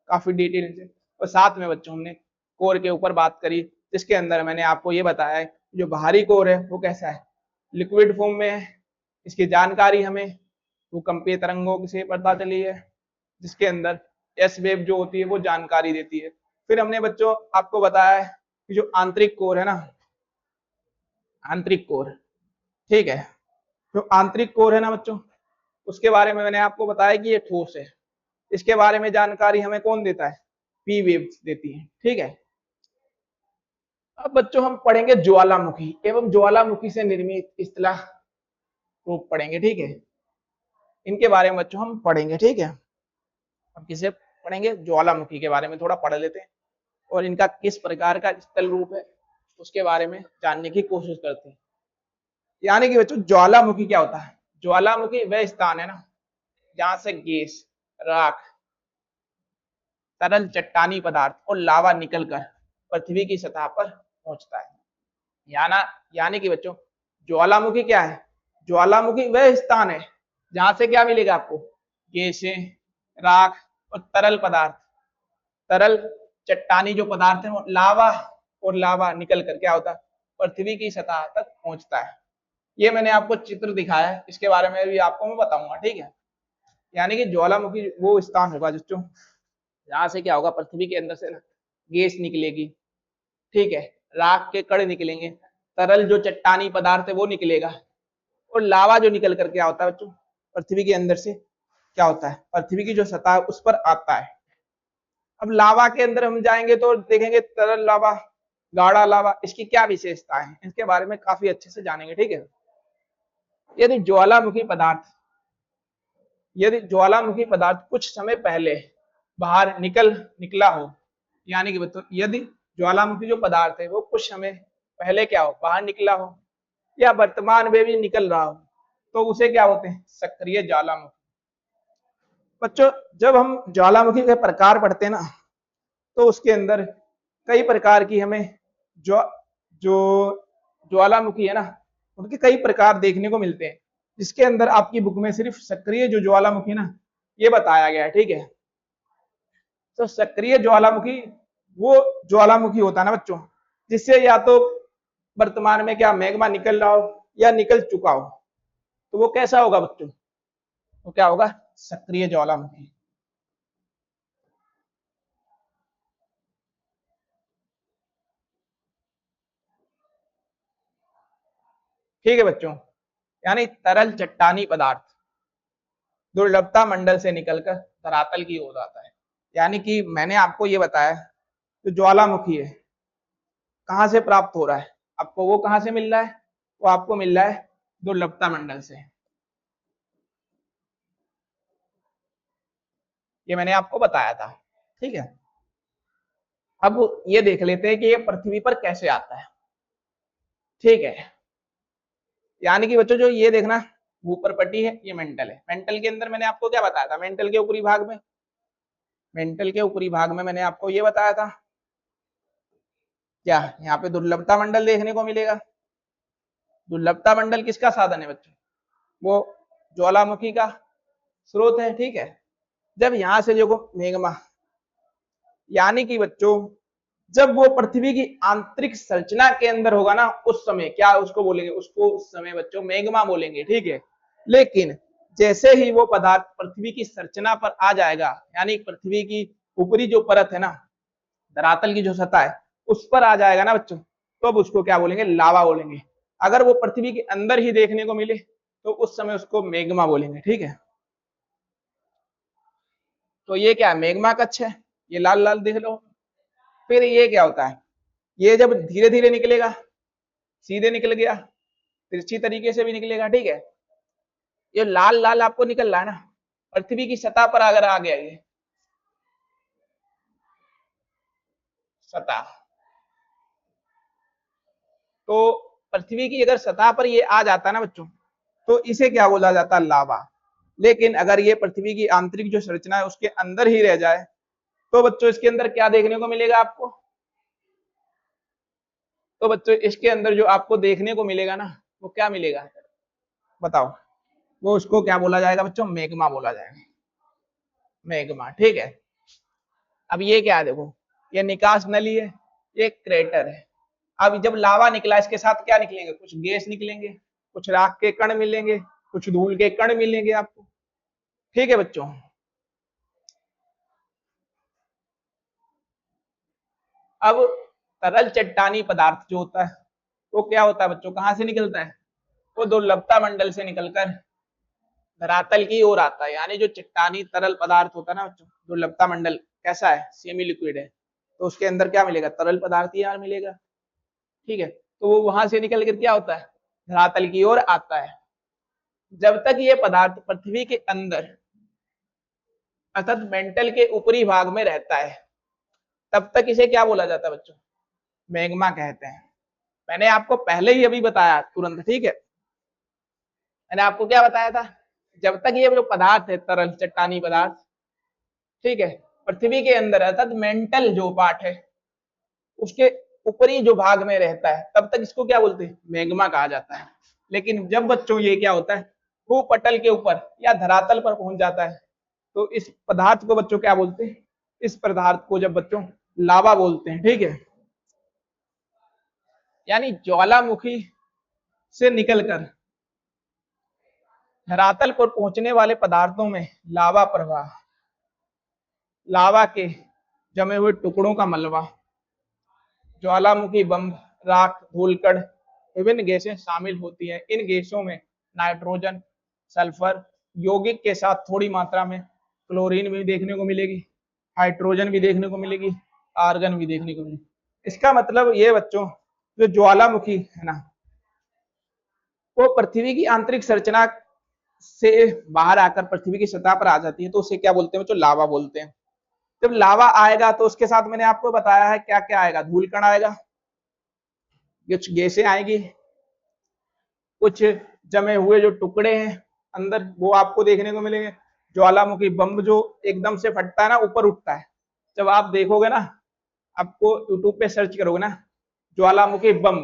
A: काफी डिटेल से। और साथ में बच्चों हमने कोर के ऊपर बात करी जिसके अंदर मैंने आपको ये बताया है जो बाहरी कोर है वो कैसा है, लिक्विड फॉर्म में है। इसकी जानकारी हमें भूकंपीय तरंगों से पता चली है जिसके अंदर एस वेव जो होती है वो जानकारी देती है। फिर हमने बच्चों आपको बताया है कि जो आंतरिक कोर है ना, आंतरिक कोर, ठीक है, जो आंतरिक कोर है ना बच्चों उसके बारे में मैंने आपको बताया कि ये ठोस है। इसके बारे में जानकारी हमें कौन देता है, पी वेव्स देती है। ठीक है, अब बच्चों हम पढ़ेंगे ज्वालामुखी एवं ज्वालामुखी से निर्मित इस्तेलाह रूप पढ़ेंगे। ठीक है, इनके बारे में बच्चों हम पढ़ेंगे। ठीक है, हम किसे पढ़ेंगे, ज्वालामुखी के बारे में थोड़ा पढ़ लेते हैं और इनका किस प्रकार का स्थल रूप है उसके बारे में जानने की कोशिश करते हैं। यानी कि बच्चों ज्वालामुखी क्या होता है, ज्वालामुखी वह स्थान है ना जहां से गैस, राख, तरल चट्टानी पदार्थ और लावा निकलकर पृथ्वी की सतह पर पहुंचता है। यानी कि बच्चों ज्वालामुखी क्या है, ज्वालामुखी वह स्थान है जहां से क्या मिलेगा आपको, गैसें, राख और तरल पदार्थ, तरल चट्टानी जो पदार्थ है वो लावा, और लावा निकल कर क्या होता है पृथ्वी की सतह तक पहुंचता है। ये मैंने आपको चित्र दिखाया है, इसके बारे में भी आपको मैं बताऊंगा। ठीक है, यानी कि ज्वालामुखी वो स्थान होगा बच्चों जहां से क्या होगा, पृथ्वी के अंदर से ना गैस निकलेगी, ठीक है, राख के कण निकलेंगे, तरल जो चट्टानी पदार्थ है वो निकलेगा, और लावा जो निकल कर क्या होता है बच्चों पृथ्वी के अंदर से क्या होता है, पृथ्वी की जो सतह है उस पर आता है। अब लावा के अंदर हम जाएंगे तो देखेंगे तरल लावा, गाढ़ा लावा, इसकी क्या विशेषता है इसके बारे में काफी अच्छे से जानेंगे। ठीक है, यदि ज्वालामुखी पदार्थ कुछ समय पहले बाहर निकला हो, यानी कि यदि ज्वालामुखी जो पदार्थ है वो कुछ समय पहले क्या हो, बाहर निकला हो या वर्तमान में भी निकल रहा हो, तो उसे क्या बोलते हैं, सक्रिय ज्वालामुखी। बच्चों जब हम ज्वालामुखी के प्रकार पढ़ते हैं ना, तो उसके अंदर कई प्रकार की हमें जो जो ज्वालामुखी है ना, उनके कई प्रकार देखने को मिलते हैं, जिसके अंदर आपकी बुक में सिर्फ सक्रिय जो ज्वालामुखी ना ये बताया गया है, ठीक है। तो सक्रिय ज्वालामुखी वो ज्वालामुखी होता है ना बच्चों, जिससे या तो वर्तमान में क्या मैग्मा निकल रहा हो या निकल चुका हो, तो वो कैसा होगा बच्चों, वो क्या होगा, सक्रिय ज्वालामुखी। ठीक है बच्चों, यानी तरल चट्टानी पदार्थ दुर्लभता मंडल से निकलकर धरातल की ओर आता है। यानी कि मैंने आपको ये बताया, जो ज्वालामुखी है कहां से प्राप्त हो रहा है, आपको वो कहां से मिल रहा है, वो आपको मिल रहा है दुर्लभता मंडल से। ये मैंने आपको बताया था, ठीक है। अब ये देख लेते हैं कि ये पृथ्वी पर कैसे आता है, ठीक है। यानी कि बच्चों जो ये देखना भूपरपटी है, ये मेंटल है। मेंटल के अंदर मैंने आपको क्या बताया था, मेंटल के ऊपरी भाग में, मेंटल के ऊपरी भाग में मैंने आपको ये बताया था क्या, यहाँ पे दुर्लभता मंडल देखने को मिलेगा। दुर्लभता मंडल किसका साधन है बच्चों, वो ज्वालामुखी का स्रोत है, ठीक है। जब यहां से देखो मेघमा, यानी कि बच्चों जब वो पृथ्वी की आंतरिक संरचना के अंदर होगा ना, उस समय क्या उसको बोलेंगे, उसको उस समय बच्चों मैग्मा बोलेंगे, ठीक है। लेकिन जैसे ही वो पदार्थ पृथ्वी की संरचना पर आ जाएगा, यानी पृथ्वी की ऊपरी जो परत है ना, धरातल की जो सतह है उस पर आ जाएगा ना बच्चों, तो अब उसको क्या बोलेंगे, लावा बोलेंगे। अगर वो पृथ्वी के अंदर ही देखने को मिले तो उस समय उसको मैग्मा बोलेंगे, ठीक है। तो ये क्या है, मैग्मा कक्ष है, ये लाल लाल देख लो। फिर ये क्या होता है, ये जब धीरे धीरे निकलेगा, सीधे निकल गया, तिरछी तरीके से भी निकलेगा, ठीक है। ये लाल लाल आपको निकल रहा है ना, पृथ्वी की सतह पर अगर आ गया ये सतह, तो पृथ्वी की अगर सतह पर ये आ जाता है ना बच्चों, तो इसे क्या बोला जाता है, लावा। लेकिन अगर ये पृथ्वी की आंतरिक जो संरचना है उसके अंदर ही रह जाए, तो बच्चों इसके अंदर क्या देखने को मिलेगा आपको, तो बच्चों इसके अंदर जो आपको देखने को मिलेगा ना, वो क्या मिलेगा बताओ, वो उसको क्या बोला जाएगा बच्चों, मैग्मा बोला जाएगा, मैग्मा, ठीक है। अब ये क्या है देखो, ये निकास नली है, ये क्रेटर है। अब जब लावा निकला, इसके साथ क्या निकलेंगे, कुछ गैस निकलेंगे, कुछ राख के कण मिलेंगे, कुछ धूल के कण मिलेंगे आपको, ठीक है बच्चों। अब तरल चट्टानी पदार्थ जो होता है वो क्या होता है बच्चों, कहां से निकलता है, वो दुर्लभता मंडल से निकलकर धरातल की ओर आता है। यानी जो चट्टानी तरल पदार्थ होता है ना बच्चों, दुर्लभता मंडल कैसा है, सेमी लिक्विड है, तो उसके अंदर क्या मिलेगा, तरल पदार्थ ही यार मिलेगा, ठीक है। तो वो वहां से निकल कर क्या होता है, धरातल की ओर आता है। जब तक ये पदार्थ पृथ्वी के अंदर अर्थात मेंटल के ऊपरी भाग में रहता है, तब तक इसे क्या बोला जाता है बच्चों, मैग्मा कहते हैं। मैंने आपको पहले ही अभी बताया तुरंत, ठीक है। मैंने आपको क्या बताया था, जब तक ये जो पदार्थ है तरल चट्टानी पदार्थ, ठीक है, पृथ्वी के अंदर अर्थात मेंटल जो पार्ट है उसके ऊपरी जो भाग में रहता है, तब तक इसको क्या बोलते हैं, मैग्मा कहा जाता है। लेकिन जब बच्चों ये क्या होता है, भूपटल के ऊपर या धरातल पर पहुंच जाता है, तो इस पदार्थ को बच्चों क्या बोलते हैं, इस पदार्थ को जब बच्चों लावा बोलते हैं, ठीक है। यानी ज्वालामुखी से निकलकर धरातल पर पहुंचने वाले पदार्थों में लावा प्रवाह, लावा के जमे हुए टुकड़ों का मलबा, ज्वालामुखी बम, राख, धूलकण, विभिन्न गैसें शामिल होती हैं। इन गैसों में नाइट्रोजन, सल्फर, यौगिक के साथ थोड़ी मात्रा में क्लोरीन भी देखने को मिलेगी, हाइड्रोजन भी देखने को मिलेगी, आर्गन भी देखने को मिलेगी। इसका मतलब ये बच्चों, जो ज्वालामुखी है ना, वो पृथ्वी की आंतरिक संरचना से बाहर आकर पृथ्वी की सतह पर आ जाती है, तो उसे क्या बोलते हैं बच्चों, लावा बोलते हैं। जब लावा आएगा तो उसके साथ मैंने आपको बताया है क्या क्या आएगा, धूल कण आएगा, कुछ गैसें आएगी, कुछ जमे हुए जो टुकड़े हैं अंदर वो आपको देखने को मिलेंगे। ज्वालामुखी बम जो एकदम से फटता है ना, ऊपर उठता है, जब आप देखोगे ना, आपको यूट्यूब पे सर्च करोगे ना ज्वालामुखी बम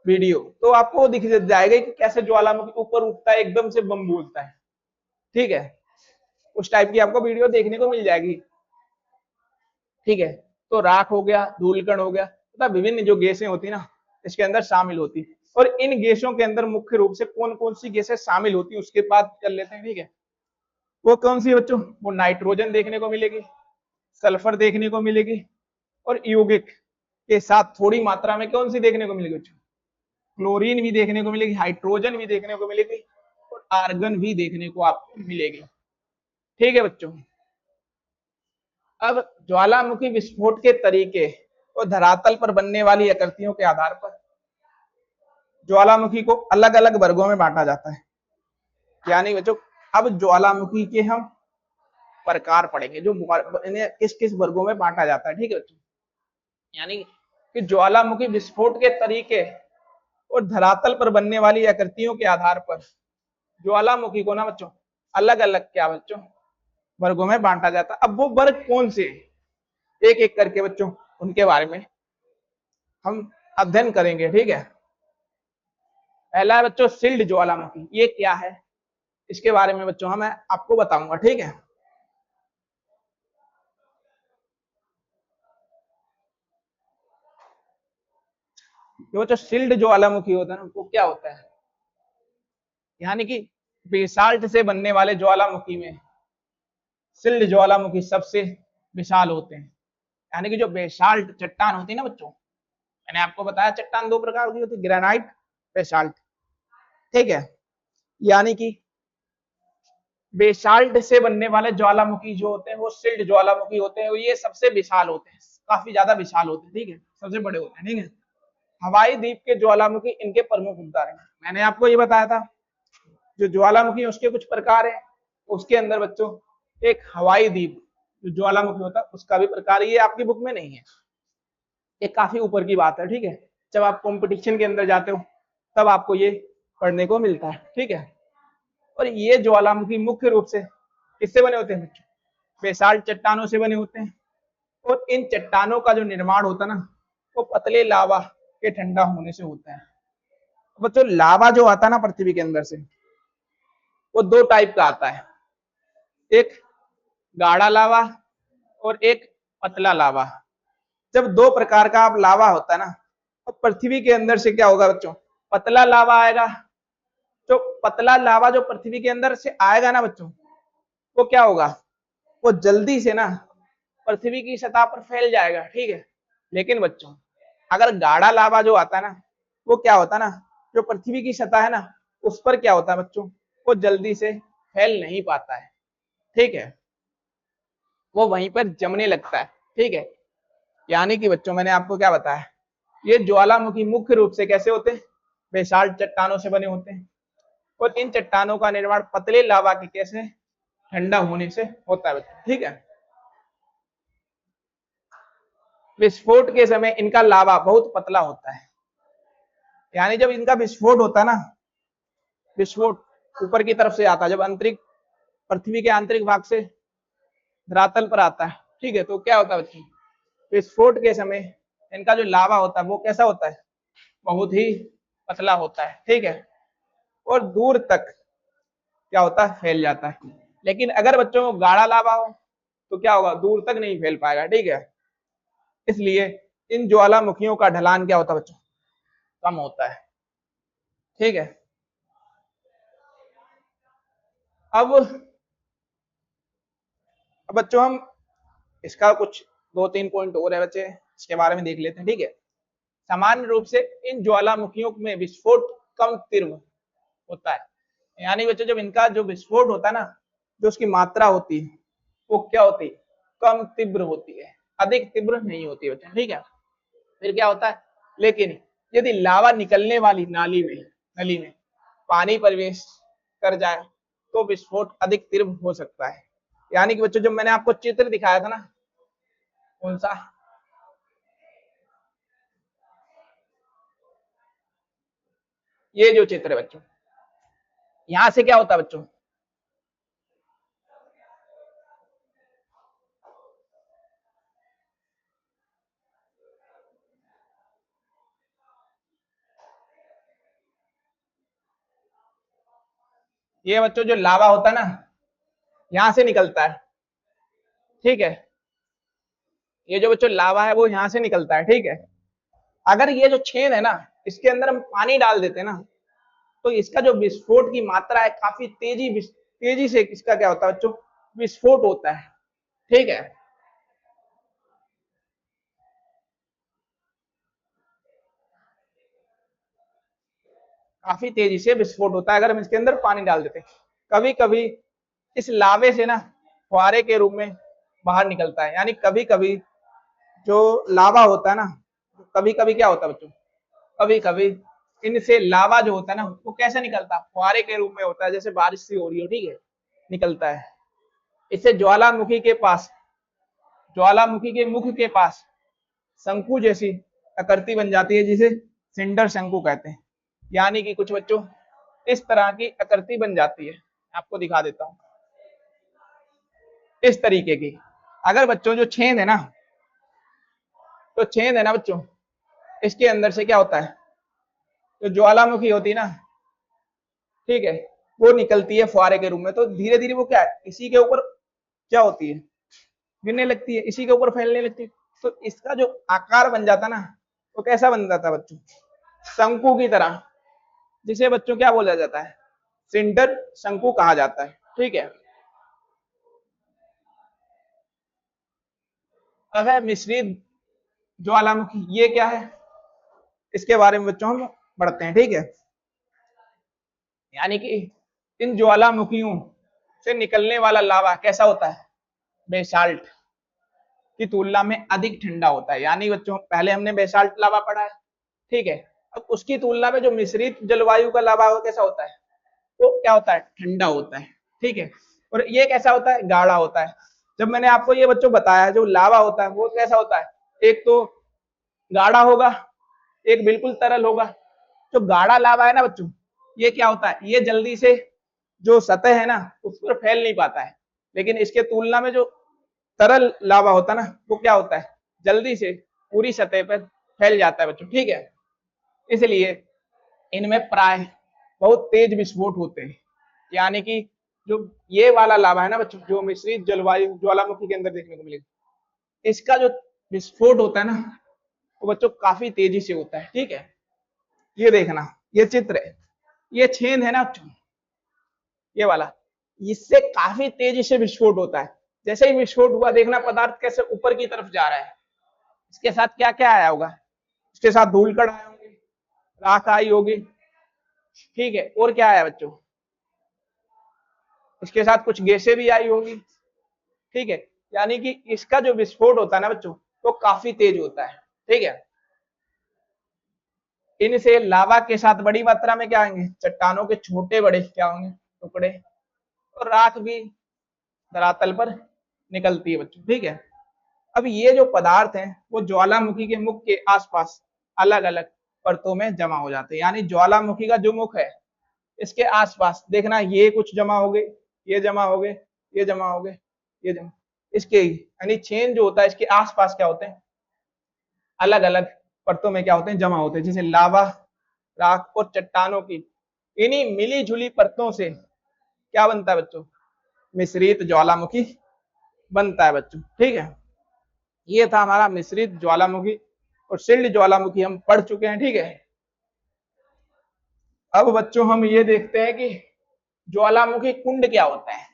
A: वीडियो, तो आपको दिख जाएगा कि कैसे ज्वालामुखी ऊपर उठता है, एकदम से बम बोलता है। ठीक है, उस टाइप की आपको वीडियो देखने को मिल जाएगी। ठीक है, तो राख हो गया, धूलकण हो गया, तथा विभिन्न जो गैसें होती ना इसके अंदर शामिल होती। और इन गैसों के अंदर मुख्य रूप से कौन कौन सी गैसें शामिल होती है उसके बात कर लेते हैं। ठीक है, वो कौन सी बच्चों, वो नाइट्रोजन देखने को मिलेगी, सल्फर देखने को मिलेगी, और यौगिक के साथ थोड़ी मात्रा में कौन सी देखने को मिलेगी बच्चों, क्लोरीन भी देखने को मिलेगी, हाइड्रोजन भी देखने को मिलेगी, और आर्गन भी देखने को आपको मिलेगी। ठीक है बच्चों, अब ज्वालामुखी विस्फोट के तरीके और धरातल पर बनने वाली आकृतियों के आधार पर ज्वालामुखी को अलग अलग वर्गों में बांटा जाता है। यानी बच्चों अब ज्वालामुखी के हम प्रकार पढ़ेंगे, जो इन्हें किस किस वर्गों में बांटा जाता है। ठीक है बच्चों, यानी कि ज्वालामुखी विस्फोट के तरीके और धरातल पर बनने वाली आकृतियों के आधार पर ज्वालामुखी को ना बच्चों अलग अलग क्या बच्चों वर्गों में बांटा जाता है। अब वो वर्ग कौन से, एक एक करके बच्चों उनके बारे में हम अध्ययन करेंगे। ठीक है, पहला है बच्चों सिल्ड ज्वालामुखी, ये क्या है इसके बारे में बच्चों मैं आपको बताऊंगा। ठीक है, जो बच्चों सिल्ड ज्वालामुखी होता है ना, वो क्या होता है, यानी कि बेसाल्ट से बनने वाले ज्वालामुखी में सिल्ड ज्वालामुखी सबसे विशाल होते हैं। यानी कि जो बेसाल्ट चट्टान होती है ना बच्चों, मैंने आपको बताया चट्टान दो प्रकार की होती है, ग्रेनाइट, बेसाल्ट। ठीक है, यानी कि बेसाल्ट से बनने वाले ज्वालामुखी जो होते हैं वो सिल्ड ज्वालामुखी होते हैं, ये सबसे विशाल होते हैं, काफी ज्यादा विशाल होते हैं। ठीक है, सबसे बड़े होते हैं। ठीक है, हवाई द्वीप के ज्वालामुखी इनके प्रमुख उदाहरण हैं। मैंने आपको ये बताया था जो ज्वालामुखी उसके कुछ प्रकार है, उसके अंदर बच्चों एक हवाई द्वीप जो ज्वालामुखी होता है उसका भी प्रकार, ये आपकी बुक में नहीं है, ये काफी ऊपर की बात है। ठीक है, जब आप कंपटीशन के अंदर जाते हो तब आपको ये पढ़ने को मिलता है। ठीक है, और ये ज्वालामुखी मुख्य रूप से किससे बने होते हैं बच्चों, बेसाल्ट चट्टानों से बने होते हैं। और इन चट्टानों का जो निर्माण होता है ना वो पतले लावा के ठंडा होने से होता है। बच्चों लावा जो आता है ना पृथ्वी के अंदर से, वो दो टाइप का आता है, एक गाढ़ा लावा और एक पतला लावा। जब दो प्रकार का आप लावा होता है ना, तो पृथ्वी के अंदर से क्या होगा बच्चों, पतला लावा आएगा। जो पतला लावा जो पृथ्वी के अंदर से आएगा ना बच्चों, वो क्या होगा, वो जल्दी से ना पृथ्वी की सतह पर फैल जाएगा। ठीक है, लेकिन बच्चों अगर गाढ़ा लावा जो आता है ना, वो क्या होता है ना, जो पृथ्वी की सतह है ना उस पर क्या होता है बच्चों, वो जल्दी से फैल नहीं पाता है। ठीक है, वो वहीं पर जमने लगता है। ठीक है, यानी कि बच्चों मैंने आपको क्या बताया, ये ज्वालामुखी मुख्य रूप से कैसे होते हैं, बेसाल्ट चट्टानों से बने होते हैं, और इन चट्टानों का निर्माण पतले लावा के कैसे ठंडा होने से होता है बच्चों। ठीक है, विस्फोट के समय इनका लावा बहुत पतला होता है, यानी जब इनका विस्फोट होता है ना, विस्फोट ऊपर की तरफ से आता है, जब अंतरिक्ष पृथ्वी के आंतरिक भाग से धरातल पर आता है। ठीक है, तो क्या होता है बच्चों, विस्फोट के समय इनका जो लावा होता है वो कैसा होता है, बहुत ही पतला होता है। ठीक है, और दूर तक क्या होता है, फैल जाता है। लेकिन अगर बच्चों गाढ़ा लावा हो तो क्या होगा, दूर तक नहीं फैल पाएगा। ठीक है, इसलिए इन ज्वालामुखियों का ढलान क्या होता है बच्चों, कम होता है। ठीक है, अब बच्चों हम इसका कुछ दो तीन पॉइंट और है बच्चे, इसके बारे में देख लेते हैं। ठीक है, सामान्य रूप से इन ज्वालामुखियों में विस्फोट कम तीव्र होता है, यानी बच्चों जब इनका जो विस्फोट होता है ना, जो उसकी मात्रा होती है वो क्या होती है, कम तीव्र होती है, अधिक तीव्र नहीं होती है बच्चों। ठीक है, फिर क्या होता है, लेकिन यदि लावा निकलने वाली नली में पानी प्रवेश कर जाए तो विस्फोट अधिक तीव्र हो सकता है। यानी कि बच्चों जब मैंने आपको चित्र दिखाया था ना, कौन सा, ये जो चित्र है बच्चों, यहां से क्या होता है बच्चों, ये बच्चों जो लावा होता है ना, यहां से निकलता है, ठीक है। ये जो बच्चों लावा है वो यहां से निकलता है, ठीक है। अगर ये जो छेद है ना, इसके अंदर हम पानी डाल देते हैं ना, तो इसका जो विस्फोट की मात्रा है काफी तेजी से इसका क्या होता है बच्चों, विस्फोट होता है, ठीक है। काफी तेजी से विस्फोट होता है अगर हम इसके अंदर पानी डाल देते हैं। कभी कभी इस लावे से ना फुहारे के रूप में बाहर निकलता है, यानी कभी कभी जो लावा होता है ना, कभी कभी क्या होता है बच्चों, कभी कभी इनसे लावा जो होता है ना वो कैसे निकलता है, फुहारे के रूप में होता है, जैसे बारिश सी हो रही हो, ठीक है, निकलता है। इससे ज्वालामुखी के मुख के पास शंकु जैसी आकृति बन जाती है, जिसे सिंडर शंकु कहते हैं। यानी कि कुछ बच्चों इस तरह की आकृति बन जाती है, आपको दिखा देता हूं, इस तरीके की। अगर बच्चों जो छेद है ना, तो छेद है ना बच्चों, इसके अंदर से क्या होता है, तो ज्वालामुखी होती है ना, ठीक है, वो निकलती है फुहारे के रूप में, तो धीरे धीरे वो क्या है, इसी के ऊपर क्या होती है, गिरने लगती है, इसी के ऊपर फैलने लगती है। तो इसका जो आकार बन जाता ना, वो कैसा बन जाता बच्चों, शंकु की तरह, जिसे बच्चों क्या बोला जाता है, सिंडर शंकु कहा जाता है, ठीक है। अब है मिश्रित ज्वालामुखी, ये क्या है, इसके बारे में बच्चों हम पढ़ते हैं, ठीक है। यानी कि इन ज्वालामुखियों से निकलने वाला लावा कैसा होता है, बेसाल्ट की तुलना में अधिक ठंडा होता है। यानी बच्चों पहले हमने बेसाल्ट लावा पढ़ा है, ठीक है। अब उसकी तुलना में जो मिश्रित जलवायु का लावा वो कैसा होता है, वो क्या होता है, ठंडा होता है, ठीक है। और ये कैसा होता है, गाढ़ा होता है। जब मैंने आपको ये बच्चों बताया जो लावा होता है वो कैसा होता है, एक तो गाढ़ा होगा, एक बिल्कुल तरल होगा। जो गाढ़ा लावा है ना बच्चों, ये क्या होता है, ये जल्दी से जो सतह है ना उस पर फैल नहीं पाता है, लेकिन इसके तुलना में जो तरल लावा होता है ना वो क्या होता है, जल्दी से पूरी सतह पर फैल जाता है बच्चों, ठीक है। इसलिए इनमें प्राय बहुत तेज विस्फोट होते हैं। यानी कि जो ये वाला लावा है ना बच्चों, जो मिश्रित जलवायु ज्वालामुखी के अंदर देखने को मिलेगा, इसका जो विस्फोट होता है ना वो बच्चों काफी तेजी से होता है, ठीक है। ये देखना, ये चित्र है, ये छेद है ना बच्चों, ये वाला, इससे काफी तेजी से विस्फोट होता है। जैसे ही विस्फोट हुआ, देखना पदार्थ कैसे ऊपर की तरफ जा रहा है। इसके साथ क्या क्या आया होगा, इसके साथ धूल कण आए होंगे, राख आई होगी, ठीक है, और क्या आया बच्चों, इसके साथ कुछ गैसें भी आई होंगी, ठीक है। यानी कि इसका जो विस्फोट होता है ना बच्चों वो काफी तेज होता है, ठीक है। इनसे लावा के साथ बड़ी मात्रा में क्या आएंगे, चट्टानों के छोटे बड़े क्या होंगे, टुकड़े, और राख भी धरातल पर निकलती है बच्चों, ठीक है। अब ये जो पदार्थ हैं वो ज्वालामुखी के मुख के आसपास अलग अलग परतों में जमा हो जाते हैं। यानी ज्वालामुखी का जो मुख है इसके आसपास देखना, ये कुछ जमा हो गए, ये जमा हो गए, ये जमा हो गए, ये जमा, इसके यानी छेद जो होता है इसके आसपास क्या होते हैं, अलग अलग परतों में क्या होते हैं, जमा होते हैं। जैसे लावा, राख और चट्टानों की इन्हीं मिली जुली परतों से क्या बनता है बच्चों, मिश्रित ज्वालामुखी बनता है बच्चों, ठीक है। ये था हमारा मिश्रित ज्वालामुखी, और शिल्ड ज्वालामुखी हम पढ़ चुके हैं, ठीक है। अब बच्चों हम ये देखते हैं कि ज्वालामुखी कुंड क्या होता है।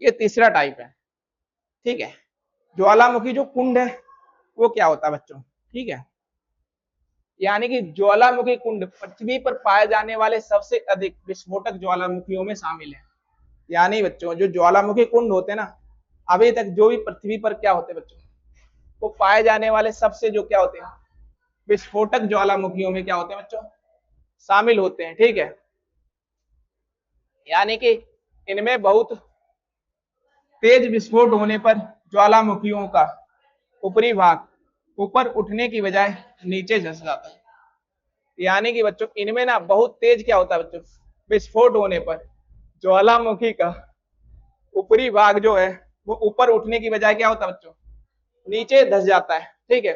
A: ये तीसरा टाइप है, ठीक है। ज्वालामुखी जो कुंड है वो क्या होता है बच्चों, ठीक है। यानी कि ज्वालामुखी कुंड पृथ्वी पर पाए जाने वाले सबसे अधिक विस्फोटक ज्वालामुखियों में शामिल है। यानी बच्चों जो ज्वालामुखी कुंड होते हैं ना, अभी तक जो भी पृथ्वी पर क्या होते हैं बच्चों, वो पाए जाने वाले सबसे जो क्या होते हैं, विस्फोटक ज्वालामुखियों में क्या होते हैं बच्चों, शामिल होते हैं, ठीक है। यानी कि इनमें बहुत तेज विस्फोट होने पर ज्वालामुखियों का ऊपरी भाग ऊपर उठने की बजाय नीचे धंस जाता है। यानी कि बच्चों इनमें ना बहुत तेज क्या होता है बच्चों, विस्फोट होने पर ज्वालामुखी का ऊपरी भाग जो है वो ऊपर उठने की बजाय क्या होता है बच्चों, नीचे धंस जाता है। ठीक है,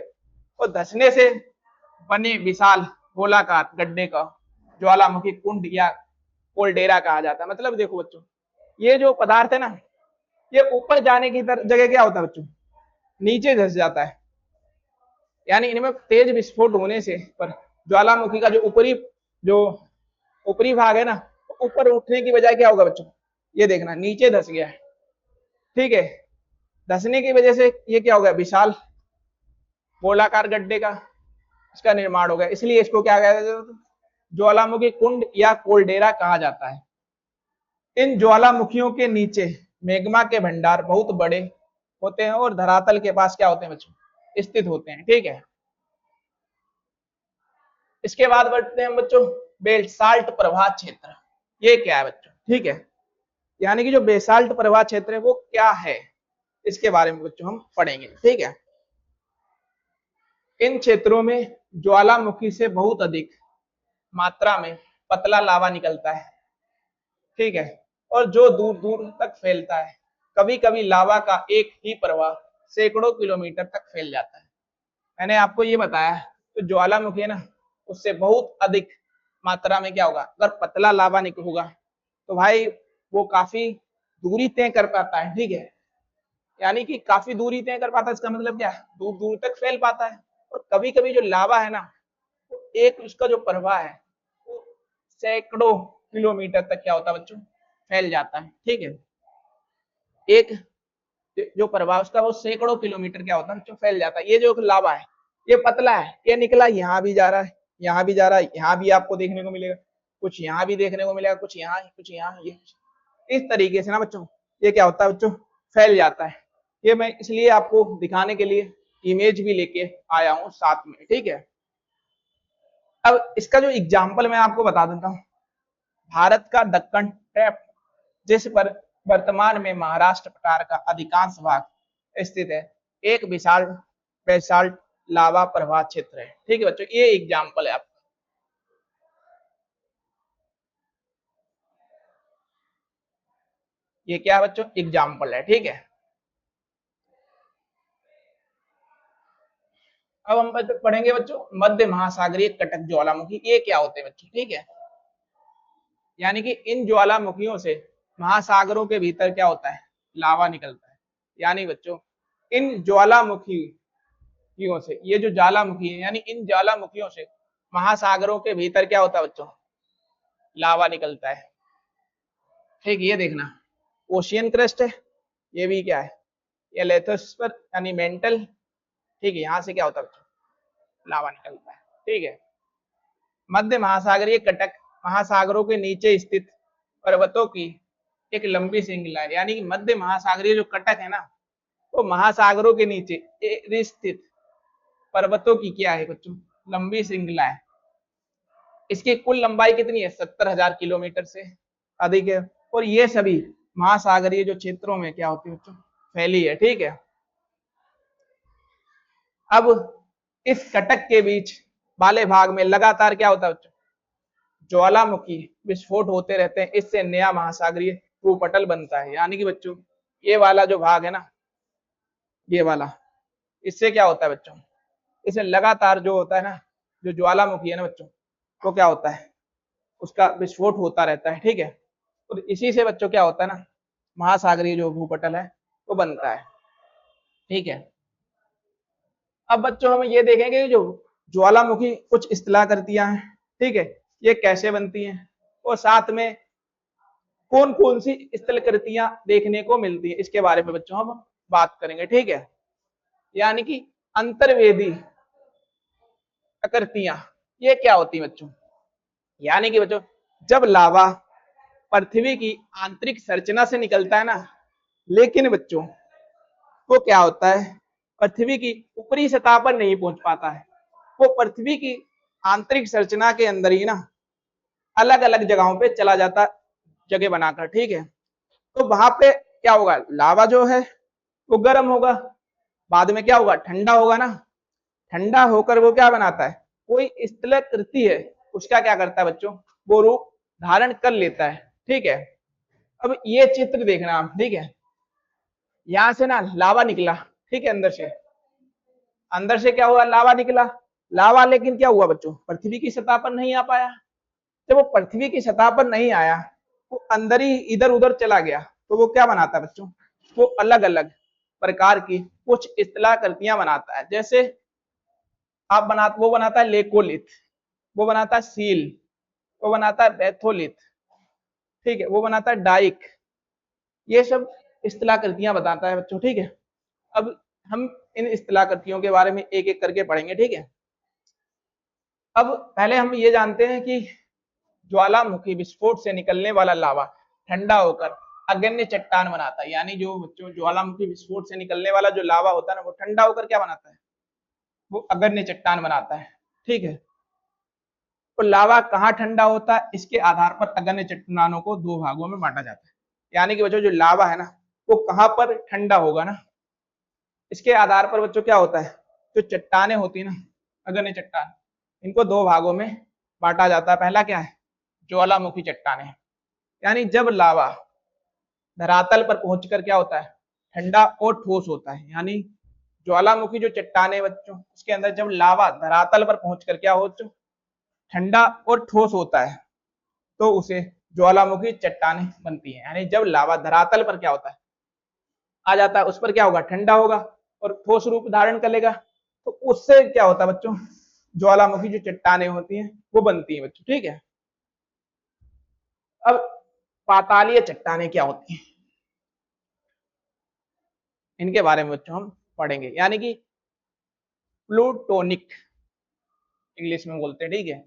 A: और धंसने से बने विशाल गोलाकार गड्ढे का ज्वालामुखी कुंड या कोल्डेरा कहा जाता है। मतलब देखो बच्चों, ये जो पदार्थ है ना, ये ऊपर जाने की जगह क्या होता है बच्चों, नीचे धंस जाता है। यानी इनमें तेज विस्फोट होने से पर ज्वालामुखी का जो ऊपरी भाग है ना, ऊपर उठने की बजाय क्या होगा बच्चों, ये देखना नीचे धंस गया है। ठीक है, धंसने की वजह से ये क्या हो गया, विशाल गोलाकार गड्ढे का इसका निर्माण हो गया, इसलिए इसको क्या कहते हैं, ज्वालामुखी कुंड या कोल्डेरा कहा जाता है। इन ज्वालामुखियों के नीचे मैग्मा के भंडार बहुत बड़े होते हैं और धरातल के पास क्या होते हैं बच्चों, स्थित होते हैं। ठीक है, इसके बाद बढ़ते हैं बच्चों बेसाल्ट प्रवाह क्षेत्र। ये क्या है बच्चों, ठीक है, यानी कि जो बेसाल्ट प्रवाह क्षेत्र है वो क्या है, इसके बारे में बच्चों हम पढ़ेंगे। ठीक है, इन क्षेत्रों में ज्वालामुखी से बहुत अधिक मात्रा में पतला लावा निकलता है। ठीक है, और जो दूर दूर तक फैलता है। कभी कभी लावा का एक ही प्रवाह सैकड़ों किलोमीटर तक फैल जाता है। मैंने आपको ये बताया, तो ज्वालामुखी है ना, उससे बहुत अधिक मात्रा में क्या होगा, अगर पतला लावा निकल होगा तो भाई वो काफी दूरी तय कर पाता है। ठीक है, यानी कि काफी दूरी तय कर पाता है, इसका मतलब क्या है, दूर दूर तक फैल पाता है। और कभी कभी जो लावा है ना, एक उसका जो प्रवाह है वो सैकड़ों किलोमीटर तक क्या होता है बच्चों, फैल जाता है। ठीक है, एक जो प्रवाह उसका वो सैकड़ों किलोमीटर क्या होता है बच्चों, फैल जाता है। ये जो लावा है ये पतला है, ये निकला यहाँ भी जा रहा है, यहाँ भी जा रहा है, यहाँ भी आपको देखने को मिलेगा, कुछ यहाँ भी देखने को मिलेगा, कुछ यहाँ, कुछ यहाँ, ये इस तरीके से ना बच्चों ये क्या होता है बच्चों, फैल जाता है। ये मैं इसलिए आपको दिखाने के लिए इमेज भी लेके आया हूं साथ में। ठीक है, अब इसका जो एग्जाम्पल मैं आपको बता देता हूँ। भारत का दक्कन टैप, जिस पर वर्तमान में महाराष्ट्र पठार का अधिकांश भाग स्थित है, एक विशाल बेसाल्ट लावा प्रवाह क्षेत्र है। ठीक है बच्चों, ये एग्जाम्पल है आपका। ये क्या है बच्चों, एग्जाम्पल है। ठीक है, अब हम पढ़ेंगे बच्चों मध्य महासागरीय कटक ज्वालामुखी, ये क्या होते हैं बच्चों। ठीक है, यानी कि इन ज्वालामुखियों से महासागरों के भीतर क्या होता है, लावा निकलता है। यानी बच्चों इन ज्वालामुखियों से, ये जो ज्वालामुखी है, यानी इन ज्वालामुखियों से महासागरों के भीतर क्या होता है बच्चों, लावा निकलता है। ठीक, ये देखना ओशियन क्रस्ट है, ये भी क्या है, ये लेथोस्फीयर यानी मेंटल। ठीक है, यहां से क्या होता है बच्चों, लावा निकलता है। ठीक है, मध्य महासागरीय कटक महासागरों के नीचे स्थित पर्वतों की एक लंबी श्रृंखला है। यानी कि मध्य महासागरीय जो कटक है ना, वो महासागरों के नीचे स्थित पर्वतों की क्या है बच्चों, लंबी श्रृंखला है। इसकी कुल लंबाई कितनी है, 70,000 किलोमीटर से अधिक है। और ये सभी महासागरीय जो क्षेत्रों में क्या होती है बच्चों, फैली है। ठीक है, अब इस कटक के बीच वाले भाग में लगातार क्या होता है बच्चों, ज्वालामुखी विस्फोट होते रहते हैं। इससे नया महासागरीय भूपटल बनता है। यानी कि बच्चों ये वाला जो भाग है ना, ये वाला, इससे क्या होता है बच्चों, इसे लगातार जो होता है ना, जो ज्वालामुखी है ना बच्चों, वो क्या होता है, उसका विस्फोट होता रहता है। ठीक है, और इसी से बच्चों क्या होता है ना, महासागरीय जो भूपटल है वो बनता है। ठीक है, अब बच्चों हम ये देखेंगे जो ज्वालामुखी कुछ स्थलाकृतियां हैं। ठीक है, ये कैसे बनती हैं और साथ में कौन कौन सी स्थलाकृतियां देखने को मिलती है, इसके बारे में बच्चों हम बात करेंगे। ठीक है, यानी कि अंतर्वेदी आकृतियां, ये क्या होती है बच्चों, यानी कि बच्चों जब लावा पृथ्वी की आंतरिक संरचना से निकलता है ना, लेकिन बच्चों वो क्या होता है, पृथ्वी की ऊपरी सतह पर नहीं पहुंच पाता है, वो पृथ्वी की आंतरिक संरचना के अंदर ही ना अलग अलग जगहों पे चला जाता, जगह बनाकर। ठीक है, तो वहां पे क्या होगा, लावा जो है वो गर्म होगा, बाद में क्या होगा, ठंडा होगा ना। ठंडा होकर वो क्या बनाता है, कोई स्थलाकृति है उसका क्या करता है बच्चों, वो रूप धारण कर लेता है। ठीक है, अब ये चित्र देखना आप। ठीक है, यहां से ना लावा निकला, ठीक है, अंदर से क्या हुआ, लावा निकला। लावा लेकिन क्या हुआ बच्चों, पृथ्वी की सतह पर नहीं आ पाया। जब वो पृथ्वी की सतह पर नहीं आया, वो अंदर ही इधर उधर चला गया, तो वो क्या बनाता है बच्चों, वो अलग अलग प्रकार की कुछ स्थलाकृतियां बनाता है। जैसे आप वो बनाता है लेकोलिथ, वो बनाता है सील, वो बनाता है बैथोलिथ, ठीक है, वो बनाता है डाइक। ये सब स्थलाकृतियां बताता है बच्चों। ठीक है, अब हम इन स्थलाकृतियों के बारे में एक एक करके पढ़ेंगे। ठीक है, अब पहले हम ये जानते हैं कि ज्वालामुखी विस्फोट से निकलने वाला लावा ठंडा होकर अग्नि चट्टान बनाता है। यानी जो बच्चों ज्वालामुखी विस्फोट से निकलने वाला जो लावा होता है ना, वो ठंडा होकर क्या बनाता है, वो अग्नि चट्टान बनाता है। ठीक है, तो लावा कहाँ ठंडा होता है, इसके आधार पर अग्नि चट्टानों को दो भागों में बांटा जाता है। यानी कि बच्चों जो लावा है ना, वो कहाँ पर ठंडा होगा ना, इसके आधार पर बच्चों क्या होता है, जो चट्टाने होती है ना, अग्नि चट्टान, इनको दो भागों में बांटा जाता है। पहला क्या है, ज्वालामुखी चट्टाने, यानी जब लावा धरातल पर पहुंचकर क्या होता है, ठंडा और ठोस होता है। यानी ज्वालामुखी जो चट्टाने बच्चों, उसके अंदर जब लावा धरातल पर पहुंचकर क्या हो बच्चों, ठंडा और ठोस होता है, तो उसे ज्वालामुखी चट्टाने बनती है। यानी जब लावा धरातल पर क्या होता है, आ जाता है, उस पर क्या होगा, ठंडा होगा और ठोस रूप धारण कर लेगा, तो उससे क्या होता है बच्चों, ज्वालामुखी जो चट्टाने होती हैं वो बनती हैं बच्चों। ठीक है, अब पातालीय चट्टाने क्या होती हैं, इनके बारे में बच्चों हम पढ़ेंगे। यानी कि प्लूटोनिक इंग्लिश में बोलते हैं। ठीक है,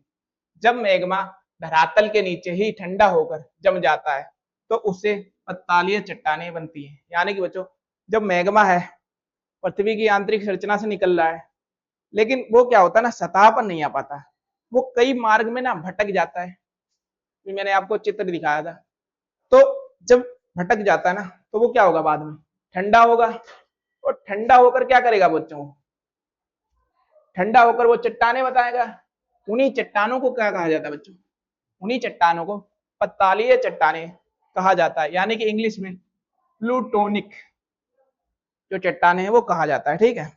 A: जब मैग्मा धरातल के नीचे ही ठंडा होकर जम जाता है, तो उससे पतालीय चट्टाने बनती है। यानी कि बच्चों जब मैग्मा है पृथ्वी की आंतरिक संरचना से निकल रहा है, लेकिन वो क्या होता है ना, सतह पर नहीं आ पाता, वो कई मार्ग में ना भटक जाता है। मैंने आपको चित्र दिखाया था। तो जब भटक जाता है ना, तो वो क्या होगा, बाद में ठंडा होगा, और ठंडा होकर क्या करेगा बच्चों, ठंडा होकर वो चट्टाने बताएगा। उन्हीं चट्टानों को क्या कहा जाता है बच्चों, उन्हीं चट्टानों को पतालीय चट्टाने कहा जाता है। यानी कि इंग्लिश में प्लूटोनिक जो चट्टाने हैं वो कहा जाता है। ठीक है,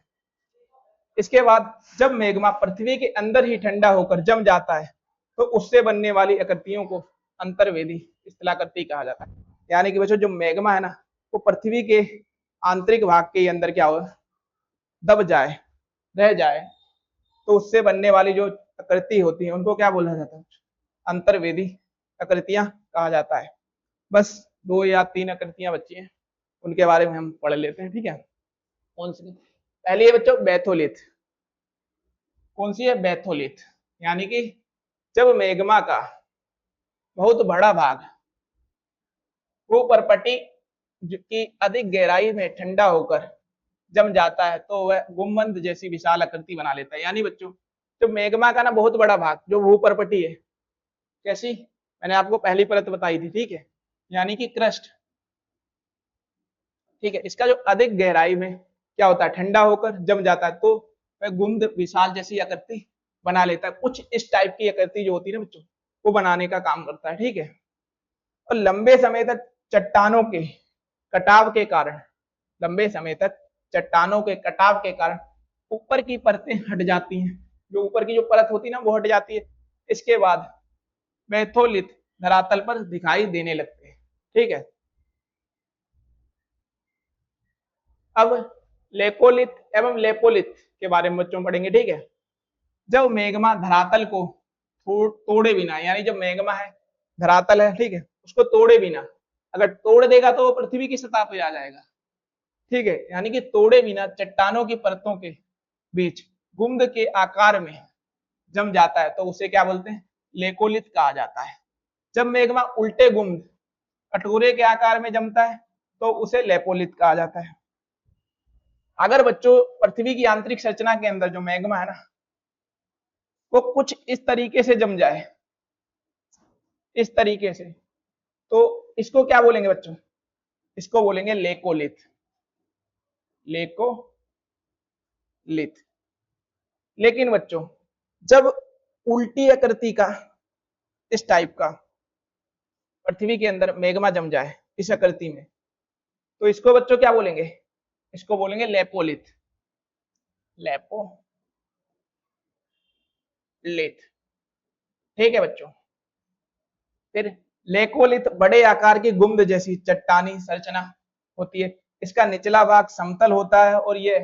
A: इसके बाद जब मैग्मा पृथ्वी के अंदर ही ठंडा होकर जम जाता है, तो उससे बनने वाली आकृतियों को अंतर्वेदी स्थलाकृति कहा जाता है। यानी कि बच्चों जो मैग्मा है ना, वो पृथ्वी के आंतरिक भाग के अंदर क्या हो, दब जाए, रह जाए, तो उससे बनने वाली जो आकृति होती है उनको क्या बोला जाता है, अंतर्वेदी आकृतियां कहा जाता है। बस दो या तीन आकृतियां बची हैं, उनके बारे में हम पढ़ लेते हैं। ठीक है, कौन सी, पहली है बच्चों बैथोलिथ। कौन सी है, बैथोलिथ। यानी कि जब मैग्मा का बहुत बड़ा भाग भूपर्पटी की अधिक गहराई में ठंडा होकर जम जाता है, तो वह गुंबद जैसी विशाल आकृति बना लेता है। यानी बच्चों जो मैग्मा का ना बहुत बड़ा भाग जो भूपर्पटी है, कैसी, मैंने आपको पहली परत बताई थी। ठीक है, यानी कि क्रस्ट। ठीक है, इसका जो अधिक गहराई में क्या होता है, ठंडा होकर जम जाता है, तो वह गुंद विशाल जैसी आकृति बना लेता है। कुछ इस टाइप की आकृति जो होती है ना बच्चों, वो बनाने का काम करता है। ठीक है, और लंबे समय तक चट्टानों के कटाव के कारण, लंबे समय तक चट्टानों के कटाव के कारण ऊपर की परतें हट जाती हैं, जो ऊपर की जो परत होती है ना वो हट जाती है। इसके बाद मैथोलिथ धरातल पर दिखाई देने लगते हैं। ठीक है, अब लेकोलिथ एवं लेपोलिथ के बारे में बच्चों पढ़ेंगे। ठीक है, जब मैग्मा धरातल को तोड़े बिना, यानी जब मैग्मा है धरातल है, ठीक है, उसको तोड़े बिना, अगर तोड़ देगा तो वो पृथ्वी की सतह पर आ जाएगा। ठीक है, यानी कि तोड़े बिना चट्टानों की परतों के बीच गुंद के आकार में जम जाता है, तो उसे क्या बोलते हैं, लेकोलिथ कहा जाता है। जब मैग्मा उल्टे गुंद कटोरे के आकार में जमता है, तो उसे लेपोलिथ कहा जाता है। अगर बच्चों पृथ्वी की आंतरिक संरचना के अंदर जो मैग्मा है ना, वो कुछ इस तरीके से जम जाए, इस तरीके से, तो इसको क्या बोलेंगे बच्चों, इसको बोलेंगे लेकोलिथ, लेकोलिथ। लेकिन बच्चों जब उल्टी आकृति का, इस टाइप का पृथ्वी के अंदर मैग्मा जम जाए इस आकृति में, तो इसको बच्चों क्या बोलेंगे, इसको बोलेंगे लेपोलिथ, लेपोलिथ। ठीक है बच्चों। फिर लेकोलिथ बड़े आकार की गुम्द जैसी चट्टानी संरचना होती है। इसका निचला भाग समतल होता है और ये